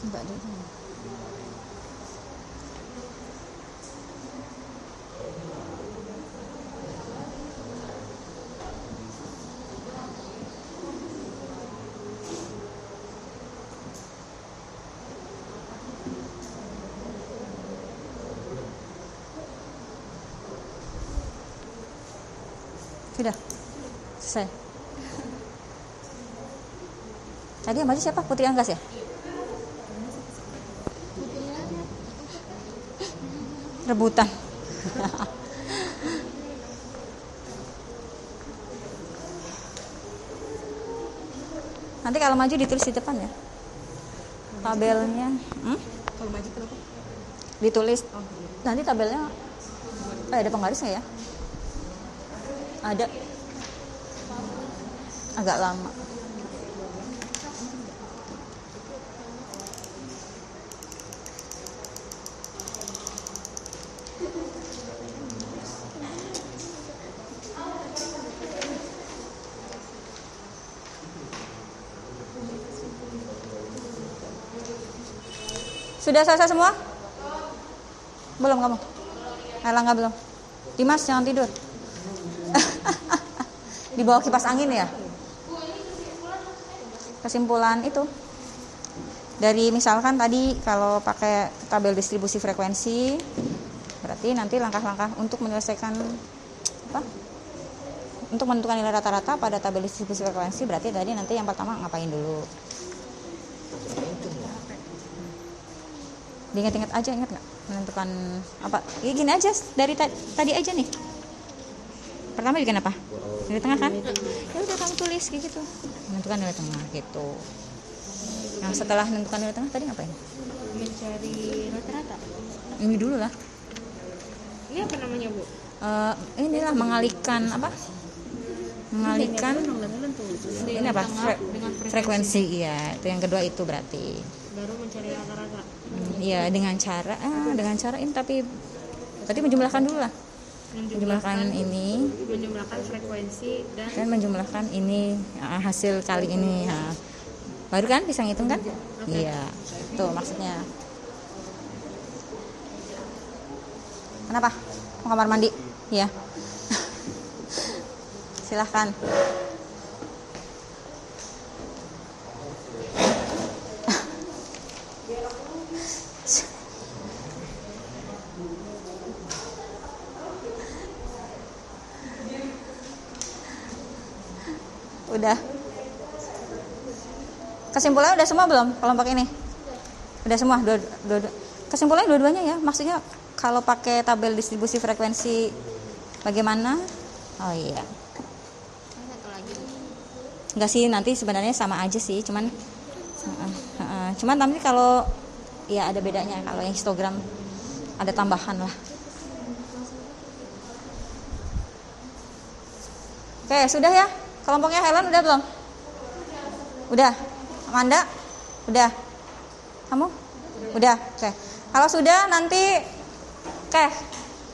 Coba dulu. Sudah selesai. Tadi yang maju siapa? Putri Anggas ya? Rebutan. Nanti kalau maju ditulis di depan ya tabelnya. Kalau maju kenapa? Ditulis. Nanti tabelnya ada penggarisnya ya? Ada. Agak lama. Sudah selesai semua? Belum kamu? Erlangga belum? Dimas jangan tidur. Di bawah kipas angin ya. Kesimpulan itu dari misalkan tadi kalau pakai tabel distribusi frekuensi, berarti nanti langkah-langkah untuk menyelesaikan apa? Untuk menentukan nilai rata-rata pada tabel distribusi frekuensi, berarti tadi nanti yang pertama ngapain dulu? Diingat-ingat aja, ingat nggak menentukan apa? Ya gini aja dari tadi aja nih. Pertama bikin apa? Nilai tengah kan? Ya udah kamu tulis kayak gitu. Menentukan nilai tengah gitu. Nah setelah menentukan nilai tengah tadi ngapain? Mencari rata-rata. Ini dulu lah. Ini apa namanya, Bu? Inilah mengalihkan apa? Mengalihkan ini apa? Frekuensi iya. Itu yang kedua itu berarti. Baru mencari rata-rata. Iya dengan cara ini tapi tadi menjumlahkan dulu lah. Menjumlahkan ini, Menjumlahkan frekuensi dan menjumlahkan ini hasil kali ini. Nah, baru kan bisa ngitung kan? Iya, tuh maksudnya. Kenapa? Mau kamar mandi? Iya. Silahkan. Udah. Kesimpulannya udah semua belum kelompok ini? Udah semua, kesimpulannya dua-duanya ya. Maksudnya kalau pakai tabel distribusi frekuensi bagaimana? Oh iya. satu lagi. Enggak sih, nanti sebenarnya sama aja sih, cuman tapi kalau ya ada bedanya. Kalau yang histogram ada tambahan lah. Oke, sudah ya? Kelompoknya Helen udah belum? Udah. Amanda? Udah. Kamu? Udah. Oke. Kalau sudah nanti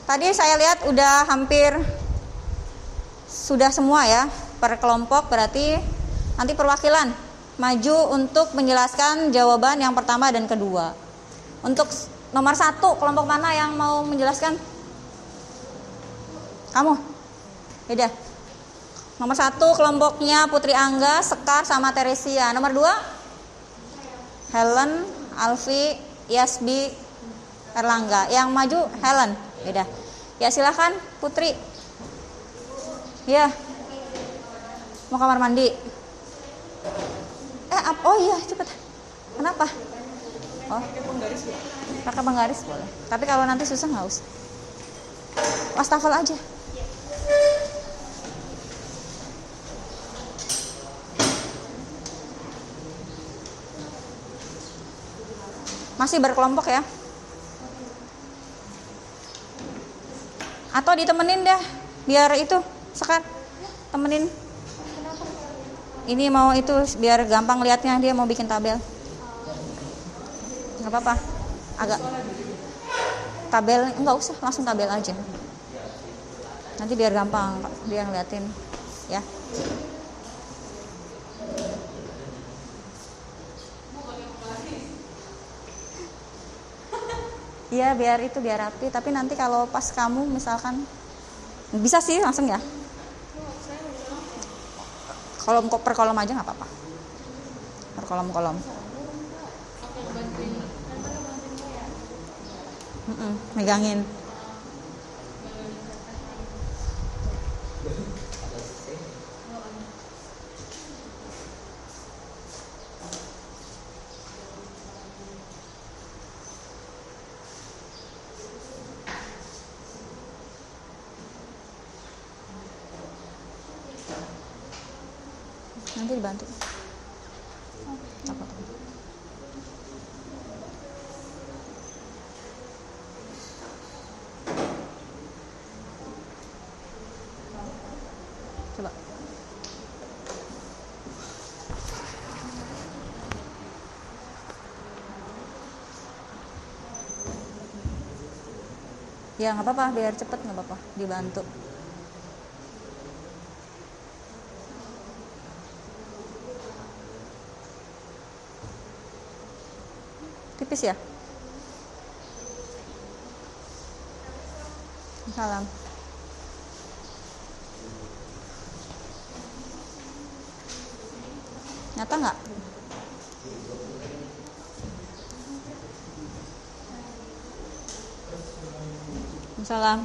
tadi saya lihat udah hampir sudah semua ya per kelompok, berarti nanti perwakilan maju untuk menjelaskan jawaban yang pertama dan kedua. Untuk nomor 1 kelompok mana yang mau menjelaskan? Kamu? Beda. Nomor 1 kelompoknya Putri Angga, Sekar, sama Teresia. Nomor 2 Helen, Alfi, Yasbi, Erlangga. Yang maju Helen. Beda. Ya silahkan Putri. Ya. Mau kamar mandi. Oh iya cepet. Kenapa? Oh. Pakai penggaris boleh. Tapi kalau nanti susah nggak usah. Wastafel aja. Masih berkelompok ya? Atau ditemenin deh, biar itu Sekar temenin. Ini mau itu biar gampang lihatnya, dia mau bikin tabel. Nggak apa-apa. Agak tabel enggak usah, langsung tabel aja. Nanti biar gampang dia ngeliatin ya. Iya biar rapi. Tapi nanti kalau pas kamu misalkan bisa sih langsung ya. Kolom per kolom aja nggak apa-apa. Per kolom. Megangin. Nanti dibantu. Apa? Coba. Ya nggak apa-apa, biar cepet nggak apa-apa, dibantu. Tipis ya? Salam. Nyata nggak? Salam.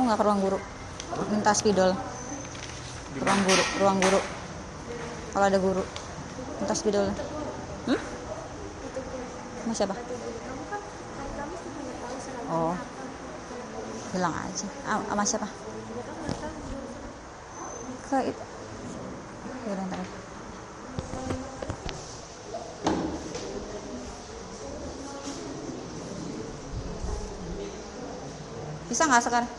Mau nggak ke ruang guru? Minta spidol. Ruang guru. Kalau ada guru, minta spidol. Sama siapa? Oh, bilang aja. Sama siapa? Ke itu. Yaudah, ntar. Bisa nggak sekarang?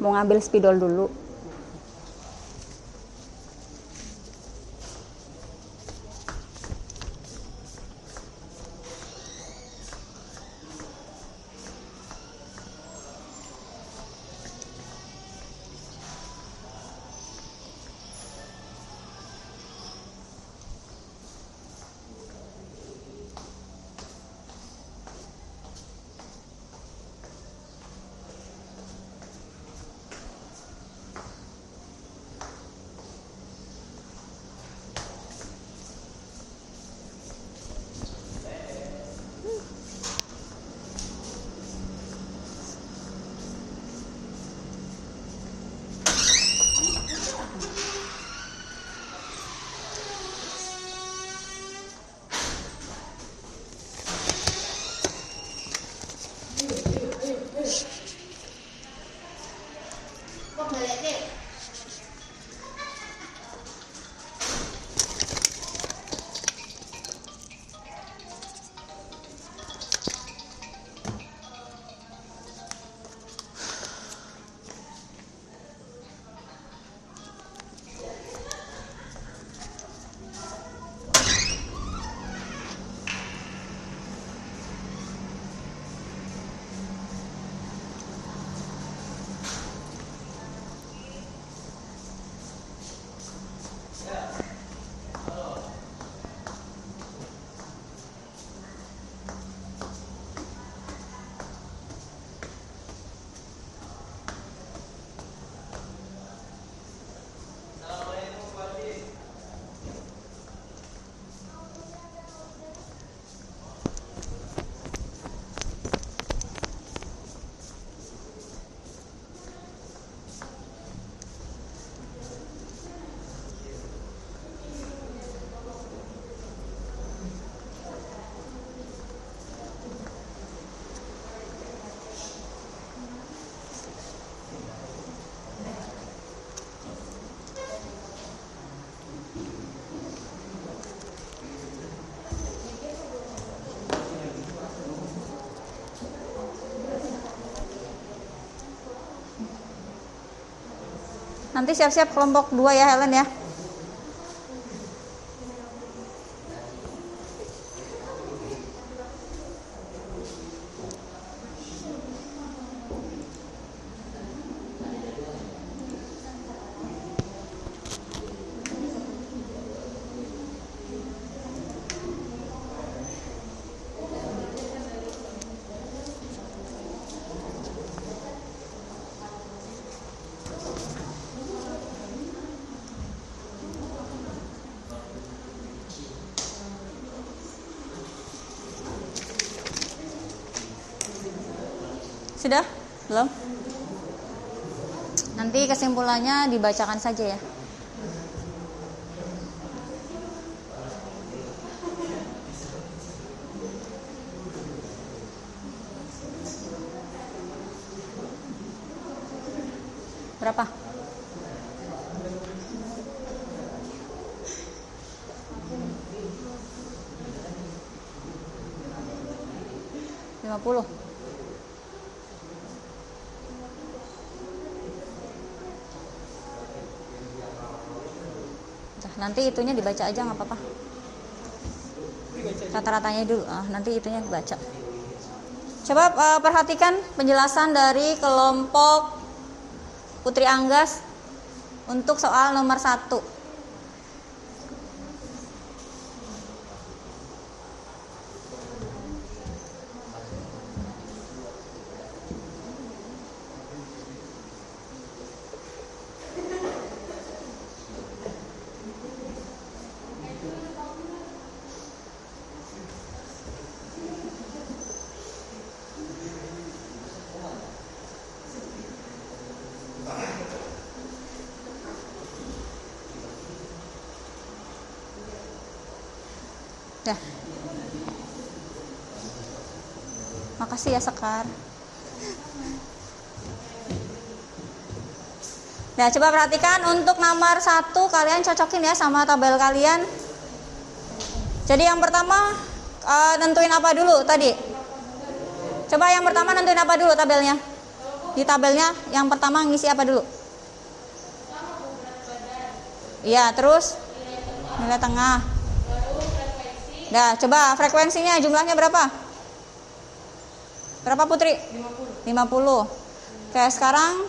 Mau ngambil spidol dulu. Nanti siap-siap kelompok 2 ya Helen ya. Sudah? Belum? Nanti kesimpulannya dibacakan saja ya. Berapa? Lima puluh. Nanti itunya dibaca aja nggak apa-apa. Rata-ratanya dulu, nanti itunya dibaca. Coba perhatikan penjelasan dari kelompok Putri Anggas untuk soal nomor 1. Dah. Makasih ya Sekar. Nah, coba perhatikan untuk nomor 1 kalian cocokin ya sama tabel kalian. Jadi yang pertama nentuin apa dulu tadi? Coba yang pertama nentuin apa dulu tabelnya? Di tabelnya yang pertama ngisi apa dulu? Iya, terus nilai tengah. Nah, coba frekuensinya jumlahnya berapa? Berapa Putri? 50. Oke, sekarang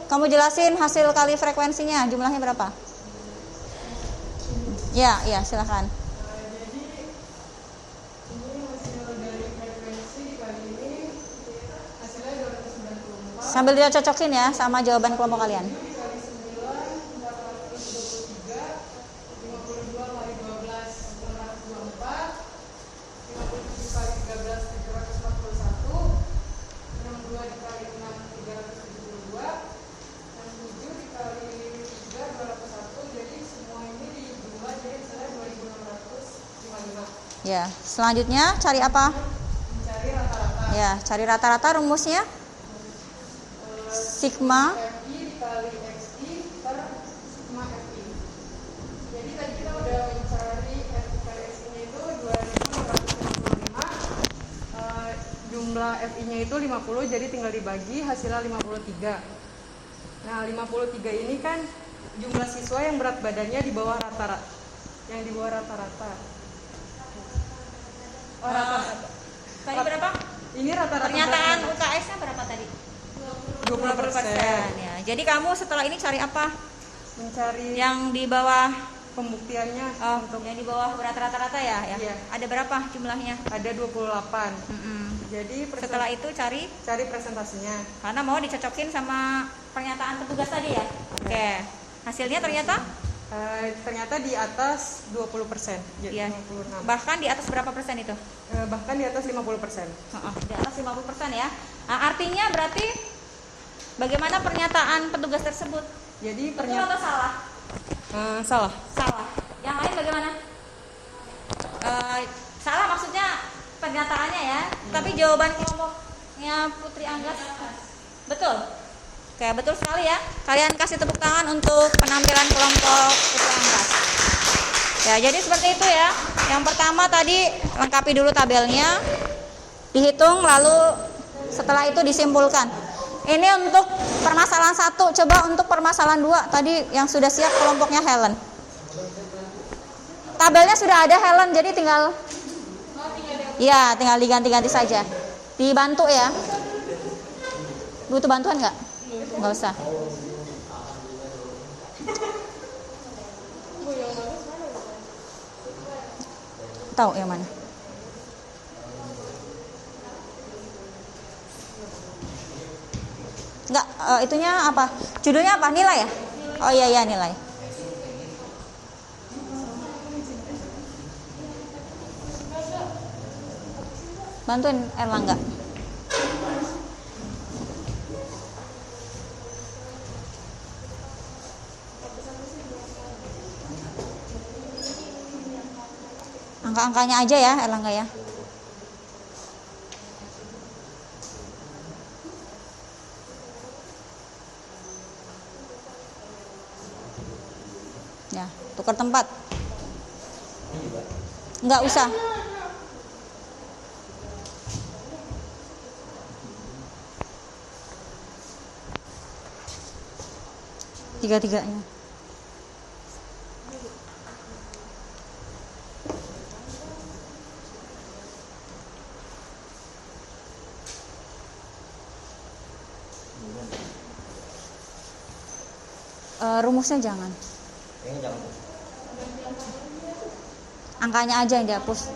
kamu jelasin hasil kali frekuensinya jumlahnya berapa? Ya, silakan. Jadi ini hasil dari frekuensi dikali ini hasilnya 294. Sambil dicocokin ya sama jawaban kelompok kalian. Dikali 9, 423, 52 kali 12, 924, 57 kali 13, 741, 62 dikali 6, 372, 67 dikali 3, 201. Jadi semua ini dijumlah jadi hasilnya 2655. Ya, selanjutnya cari apa? Mencari rata-rata. Ya, cari rata-rata rumusnya. Sigma FI dikali XI per sigma FI. Jadi tadi kita udah mencari FI kali XI-nya itu 2655. Jumlah FI-nya itu 50, jadi tinggal dibagi, hasilnya 53. Nah, 53 ini kan jumlah siswa yang berat badannya di bawah rata-rata. Yang di bawah rata-rata. Oh, rata-rata. tadi berapa? Ini rata-rata. Pernyataan UKS-nya berapa tadi? 20%. Ya. Jadi kamu setelah ini cari apa? Mencari Yang di bawah pembuktiannya untuk yang di bawah berat rata-rata ya? Iya. Ada berapa jumlahnya? ada 28. Mm-mm. Jadi Setelah itu cari cari presentasinya. karena mau dicocokin sama pernyataan petugas tadi ya. Oke. Hasilnya ternyata Ternyata di atas 20%. Jadi Iya. 56. bahkan di atas berapa persen itu? Bahkan di atas 50%. Di atas 50% ya. Nah, artinya berarti bagaimana pernyataan petugas tersebut? Jadi Betul atau salah? salah. Salah. Yang lain bagaimana? Salah maksudnya pernyataannya ya. Tapi jawaban kelompoknya Putri Anggas betul. Oke, betul sekali ya. Kalian kasih tepuk tangan untuk penampilan kelompok Putri Anggas. Ya, jadi seperti itu ya. Yang pertama tadi lengkapi dulu tabelnya, dihitung, lalu setelah itu disimpulkan. Ini untuk permasalahan 1. Coba untuk permasalahan 2 tadi yang sudah siap kelompoknya Helen. Tabelnya sudah ada Helen, jadi tinggal diganti-ganti saja. Dibantu ya. Butuh bantuan nggak? Nggak usah. Tahu yang mana? Enggak, itunya apa? Judulnya apa? Nilai ya? Oh iya nilai. Bantuin Erlangga. Angka-angkanya aja ya Erlangga ya. Ya, tukar tempat. Enggak usah. Tiga-tiganya. Rumusnya jangan. Ini jangan. Angkanya aja yang dihapus.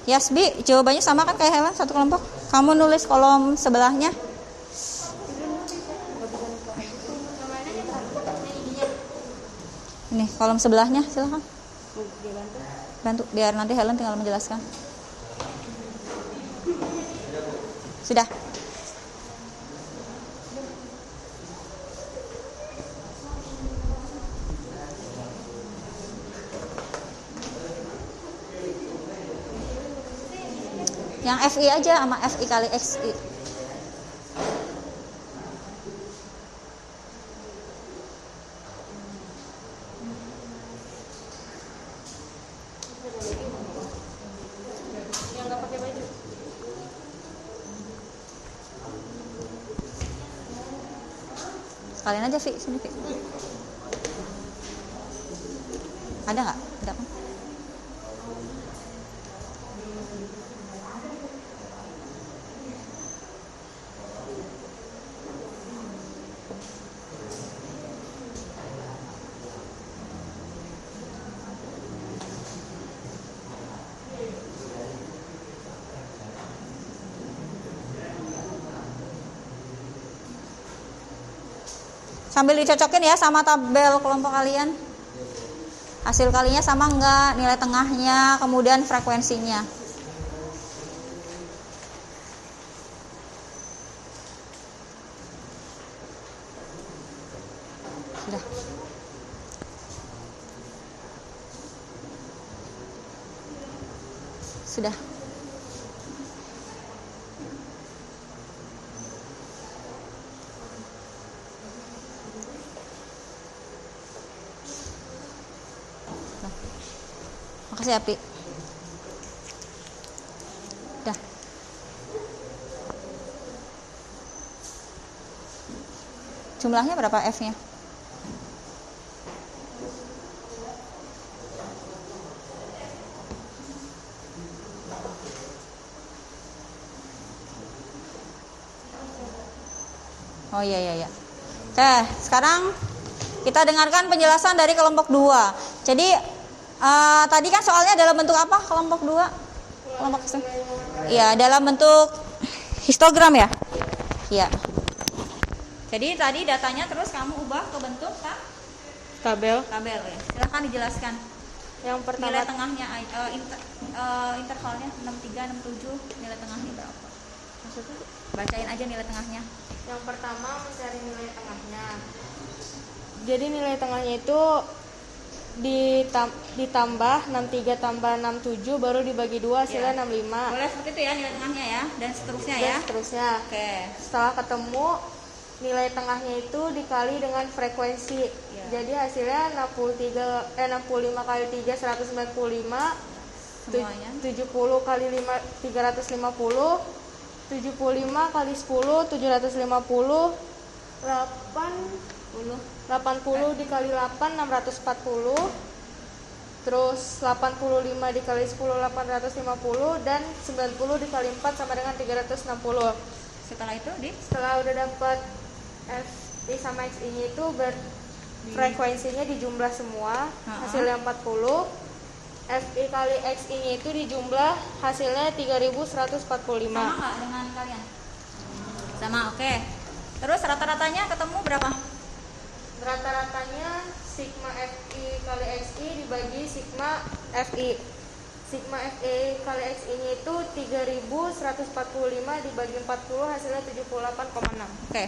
Yasbi, jawabannya sama kan kayak Helen, satu kelompok. Kamu nulis kolom sebelahnya. Ini kolom sebelahnya, silakan. Bantu, biar nanti Helen tinggal menjelaskan. Sudah. Yang FI aja sama FI kali XI. Yang nggak pakai baju. Kalian aja Vi, sini Vi. Ada nggak? Ada kan? Sambil dicocokin ya sama tabel kelompok kalian. Hasil kalinya sama enggak, nilai tengahnya, kemudian frekuensinya. Sudah. Sudah. Makasih Api. Dah. Jumlahnya berapa F-nya? Oh iya iya iya. Oke, sekarang kita dengarkan penjelasan dari kelompok 2. Jadi tadi kan soalnya dalam bentuk apa kelompok 2? Kelompok iya, dalam bentuk histogram ya? Iya. Jadi tadi datanya terus kamu ubah ke bentuk Tabel. tabel ya. Silahkan dijelaskan. Yang pertama Nilai tengahnya intervalnya 63 67, nilai tengahnya berapa? maksudnya Bacain aja nilai tengahnya. yang pertama mencari nilai tengahnya. Jadi nilai tengahnya itu ditambah 63 tambah 67 baru dibagi 2 hasilnya 65. Boleh seperti itu ya nilai tengahnya ya, dan seterusnya Dan ya. seterusnya. Oke. Setelah ketemu nilai tengahnya itu dikali dengan frekuensi. Ya. Jadi hasilnya 65 kali 3 195, Semuanya. 70 kali 5 350, 75 kali 10 750, 80 dikali 8 640, terus 85 dikali 10 850, dan 90 dikali 4 sama dengan 360. Setelah itu Setelah udah dapat FI sama XI nya itu frekuensinya dijumlah semua, hasilnya 40. FI kali XI nya itu dijumlah, hasilnya 3145. sama nggak dengan kalian? Sama, oke. Terus rata-ratanya ketemu berapa? Rata-ratanya sigma FI kali XI dibagi sigma FI. Sigma FI kali XI nya itu 3145 dibagi 40 hasilnya 78,6. Oke.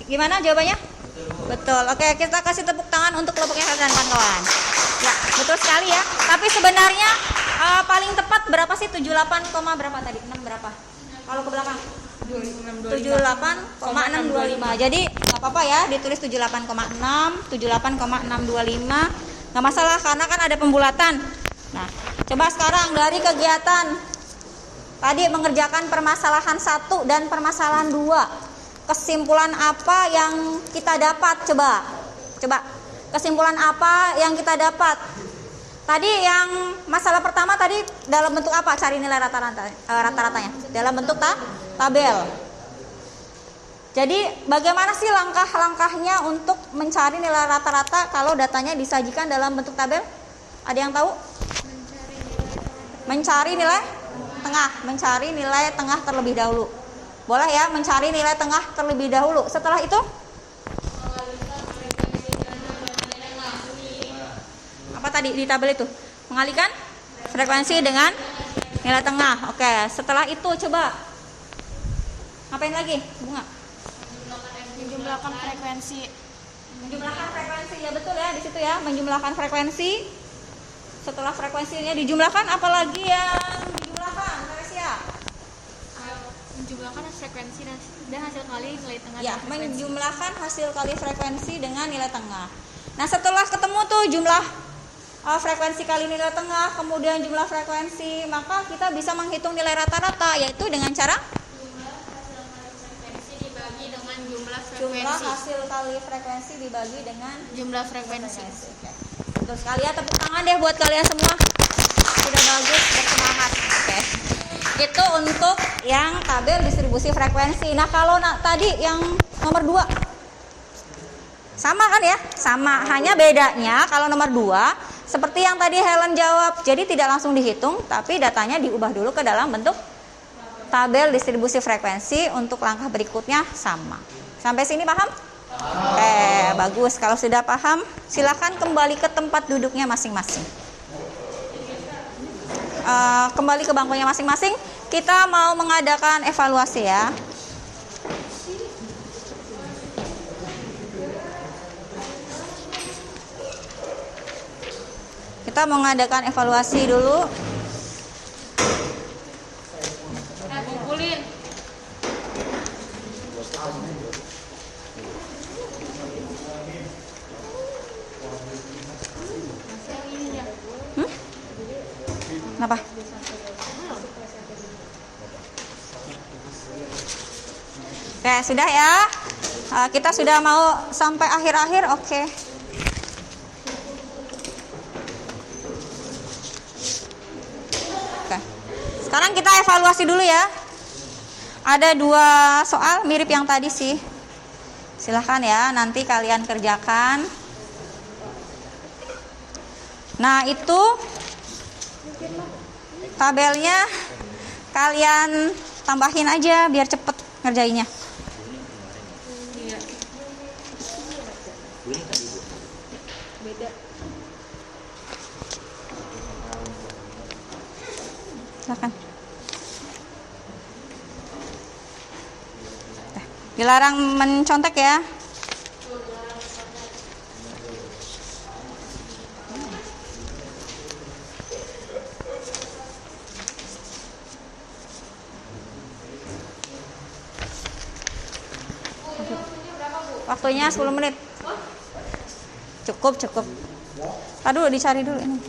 Gimana jawabannya? Betul. Oke, kita kasih tepuk tangan untuk kelompoknya dan kawan-kawan. Ya, betul sekali ya. Tapi sebenarnya paling tepat berapa sih? 78, berapa tadi? 6 berapa? Kalau ke belakang? 78,625. Jadi nggak apa-apa ya, ditulis 78,6, 78,625. Nggak masalah karena kan ada pembulatan. Nah, coba sekarang dari kegiatan tadi mengerjakan permasalahan 1 dan permasalahan 2. Kesimpulan apa yang kita dapat? Coba. Kesimpulan apa yang kita dapat? Tadi yang masalah pertama tadi dalam bentuk apa? Cari nilai rata-ratanya. Dalam bentuk tabel. Jadi bagaimana sih langkah-langkahnya untuk mencari nilai rata-rata kalau datanya disajikan dalam bentuk tabel? Ada yang tahu? Mencari nilai tengah terlebih dahulu. Boleh ya, mencari nilai tengah terlebih dahulu. Setelah itu apa tadi di tabel itu? Mengalihkan frekuensi dengan nilai tengah. Oke, setelah itu coba ngapain lagi, Bunga? Menjumlahkan frekuensi. Menjumlahkan frekuensi, ya betul ya, di situ ya, menjumlahkan frekuensi. Setelah frekuensinya dijumlahkan, apalagi yang dijumlahkan, Teresia? Menjumlahkan frekuensi dan hasil kali nilai tengah. Ya, menjumlahkan hasil kali frekuensi dengan nilai tengah. Nah, setelah ketemu tuh jumlah frekuensi kali nilai tengah, kemudian jumlah frekuensi, maka kita bisa menghitung nilai rata-rata, yaitu dengan cara jumlah hasil kali frekuensi dibagi dengan jumlah frekuensi. Oke. Betul sekali ya, tepuk tangan deh buat kalian semua. Sudah bagus, bersemangat. Oke. Itu untuk yang tabel distribusi frekuensi. Nah, kalau tadi yang nomor 2 sama kan ya? Sama, hanya bedanya kalau nomor 2 seperti yang tadi Helen jawab. Jadi tidak langsung dihitung, tapi datanya diubah dulu ke dalam bentuk tabel distribusi frekuensi. Untuk langkah berikutnya sama. Sampai sini paham? Oke, bagus. Kalau sudah paham, silakan kembali ke tempat duduknya masing-masing. Kembali ke bangkunya masing-masing. Kita mau mengadakan evaluasi ya. Kita mau mengadakan evaluasi dulu. Kumpulin. Kenapa? Oke, sudah ya. Kita sudah mau sampai akhir-akhir. Oke. Oke. Sekarang kita evaluasi dulu ya. Ada 2 soal mirip yang tadi sih. Silahkan ya, nanti kalian kerjakan. Nah, itu tabelnya kalian tambahin aja biar cepet ngerjainnya. Silakan. Dilarang mencontek ya. Waktunya 10 menit. Cukup. Aduh, dicari dulu ini.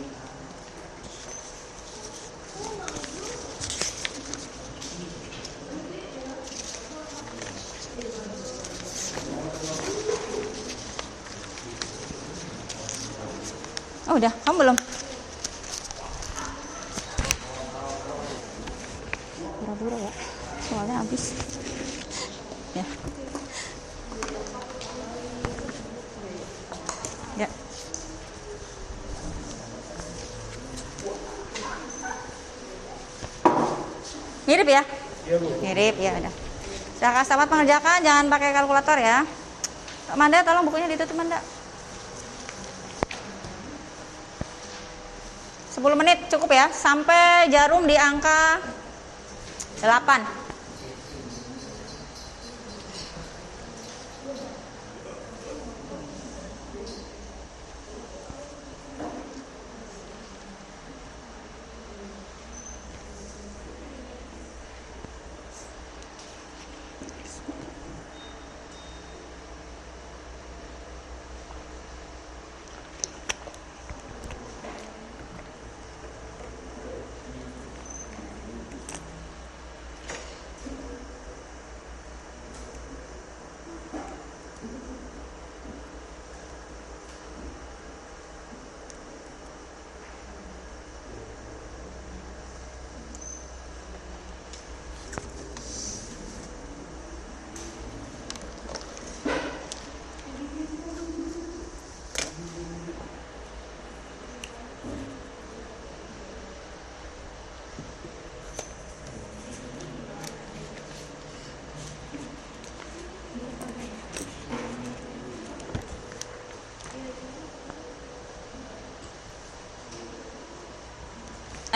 Oh, udah, kamu belum? Buru-buru ya, soalnya habis. Ya. Ya. Mirip ya? Iya, Bu. Mirip ya, udah. Silakan selamat mengerjakan, jangan pakai kalkulator ya. Manda, tolong bukunya ditutup, Manda. 10 menit cukup ya, sampai jarum di angka 8.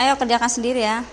Ayo kerjakan sendiri ya.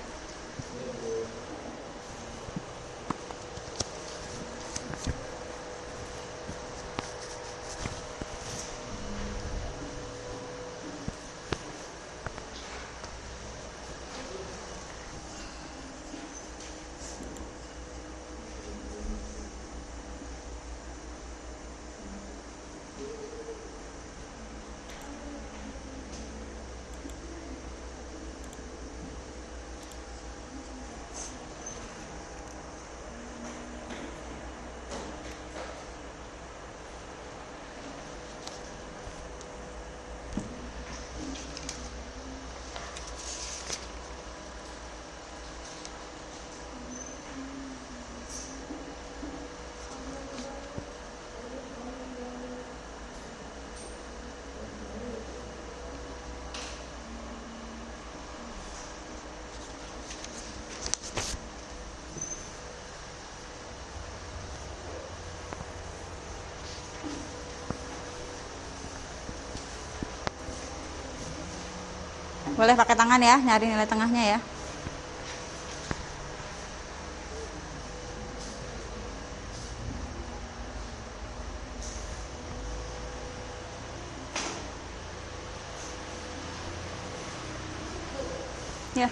Boleh pakai tangan ya, nyari nilai tengahnya ya. Ya.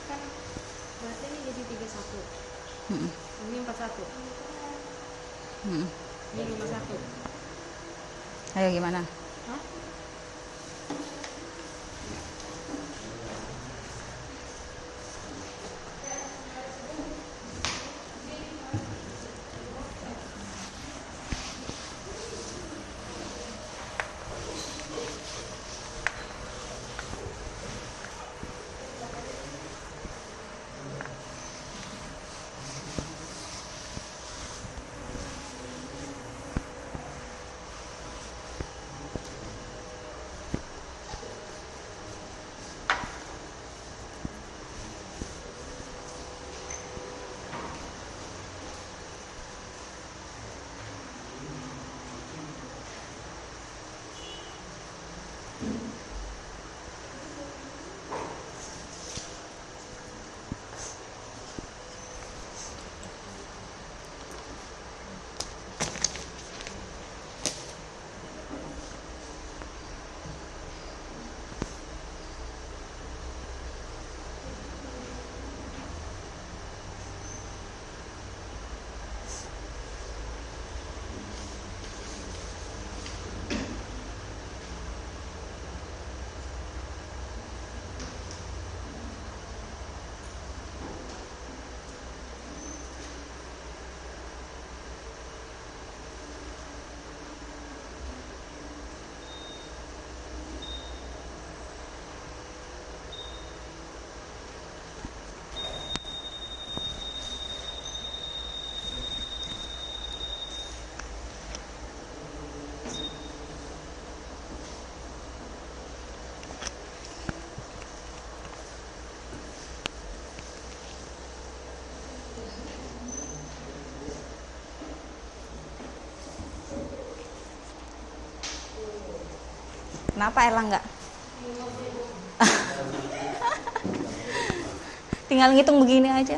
Kan berarti ini jadi 31. Ini 41. Ini 51. Ayo gimana? Hah? Kenapa Erlangga? Tinggal ngitung begini aja.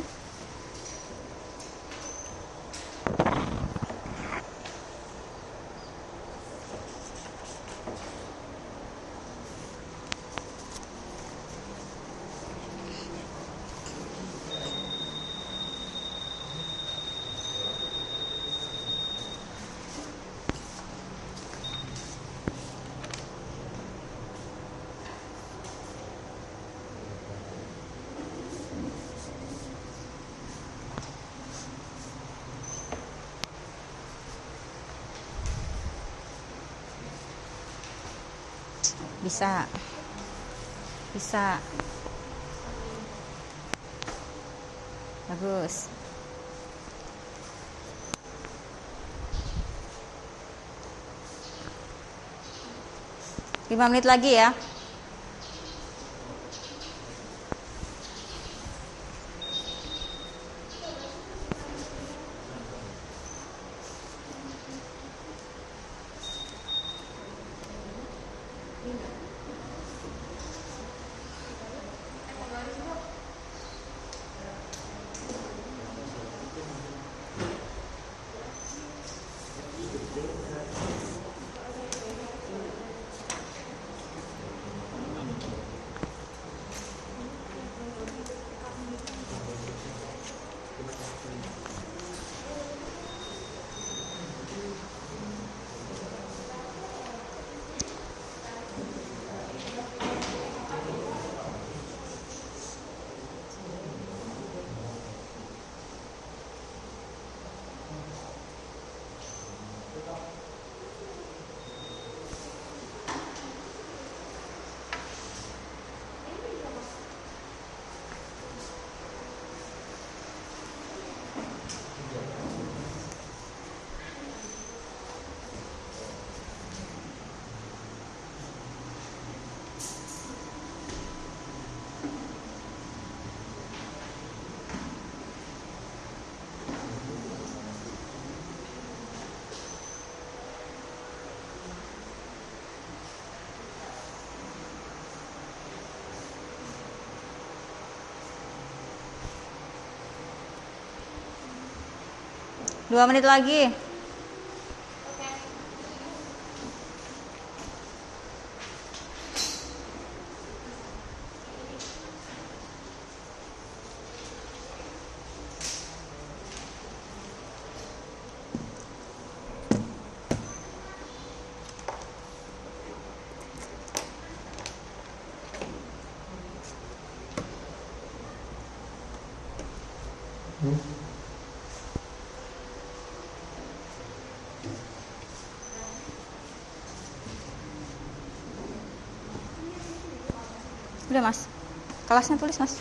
Bisa. Bisa. Bagus. Lima menit lagi ya. 2 menit lagi. Udah mas, kelasnya tulis mas.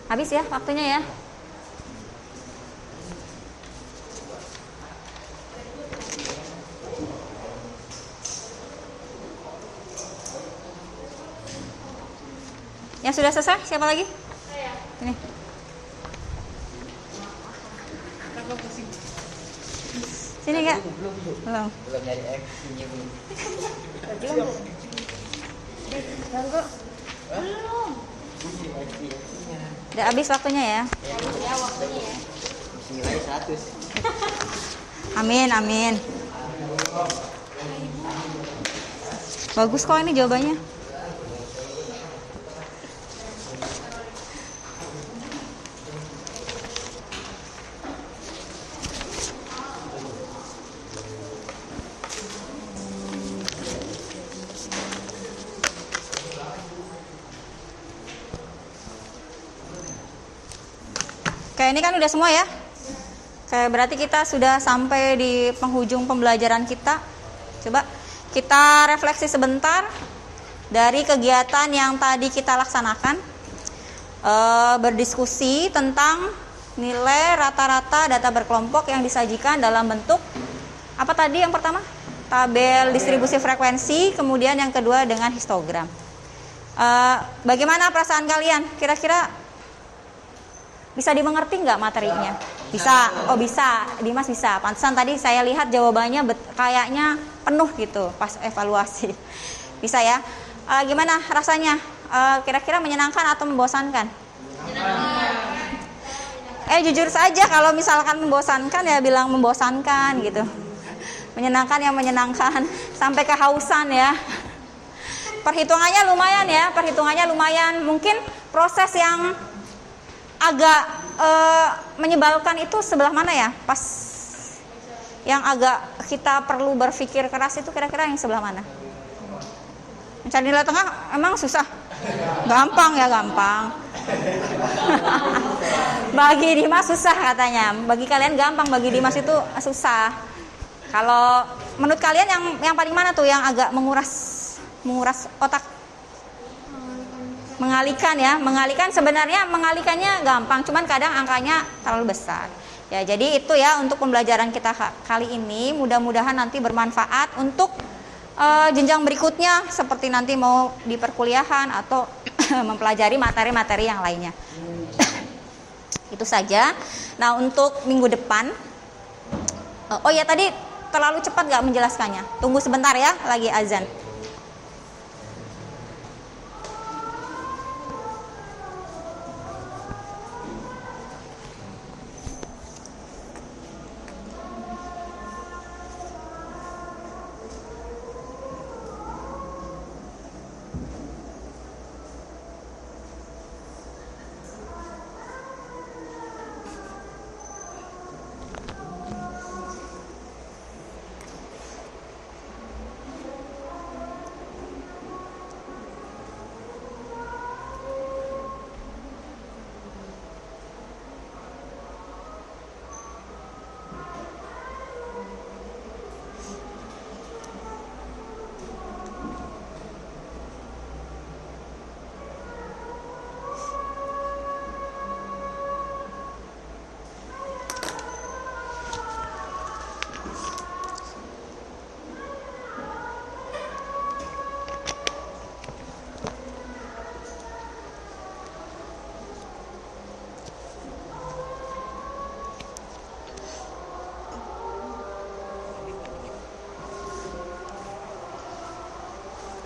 Habis ya waktunya ya. Yang sudah selesai, siapa lagi? Saya. Ini. Sini enggak? Belum. Belum nyari X-nya belum. Ganggu. Belum. Ini X-nya. Udah habis waktunya ya. Ya waktunya ya. Masih nilai 100. Amin, amin. Bagus kok ini jawabannya. Oke, ini kan udah semua ya. Oke, berarti kita sudah sampai di penghujung pembelajaran kita. Coba kita refleksi sebentar dari kegiatan yang tadi kita laksanakan. Berdiskusi tentang nilai rata-rata data berkelompok yang disajikan dalam bentuk apa tadi yang pertama? Tabel distribusi frekuensi, kemudian yang kedua dengan histogram. Bagaimana perasaan kalian? Kira-kira bisa dimengerti nggak materinya? Bisa. Oh bisa, Dimas bisa. Pantesan tadi saya lihat jawabannya kayaknya penuh gitu pas evaluasi. Bisa ya? Gimana rasanya? Kira-kira menyenangkan atau membosankan? Jujur saja kalau misalkan membosankan ya bilang membosankan gitu. Menyenangkan ya menyenangkan. Sampai kehausan ya. Perhitungannya lumayan. Mungkin proses yang agak menyebalkan itu sebelah mana ya? Pas yang agak kita perlu berpikir keras itu kira-kira yang sebelah mana? Mencari nilai tengah emang susah? Gampang. Bagi Dimas susah katanya. Bagi kalian gampang, bagi Dimas itu susah. Kalau menurut kalian yang paling mana tuh yang agak menguras otak? Mengalihkan sebenarnya mengalihkannya gampang, cuman kadang angkanya terlalu besar. Ya, jadi itu ya untuk pembelajaran kita kali ini. Mudah-mudahan nanti bermanfaat untuk jenjang berikutnya seperti nanti mau di perkuliahan atau mempelajari materi-materi yang lainnya. Itu saja. Nah, untuk minggu depan, oh ya tadi terlalu cepat nggak menjelaskannya. Tunggu sebentar ya, lagi azan.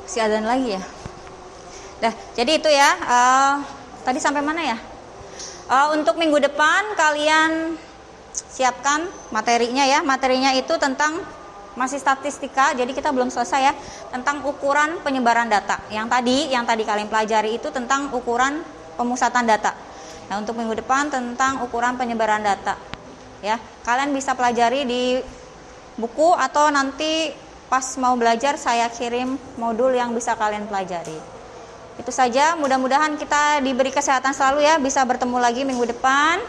Si azan lagi ya. Dah, jadi itu ya. Tadi sampai mana ya? Untuk minggu depan kalian siapkan materinya ya. Materinya itu tentang masih statistika. Jadi kita belum selesai ya. Tentang ukuran penyebaran data. Yang tadi kalian pelajari itu tentang ukuran pemusatan data. Nah, untuk minggu depan tentang ukuran penyebaran data. Ya, kalian bisa pelajari di buku atau nanti pas mau belajar saya kirim modul yang bisa kalian pelajari. Itu saja, mudah-mudahan kita diberi kesehatan selalu ya, bisa bertemu lagi minggu depan.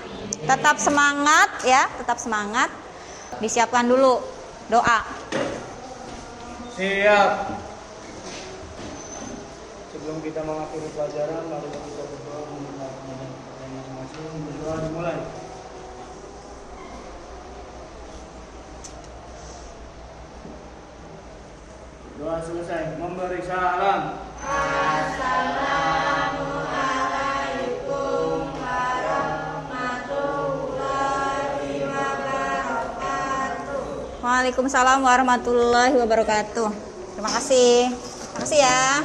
Tetap semangat ya, tetap semangat. Disiapkan dulu doa. Siap. Sebelum kita mengakhiri pelajaran, mari kita berdoa meminta pertanyaan masing-masing. Berdoa dimulai. Doa selesai. Memberi salam. Assalamualaikum warahmatullahi wabarakatuh. Waalaikumsalam warahmatullahi wabarakatuh. Terima kasih. Terima kasih ya.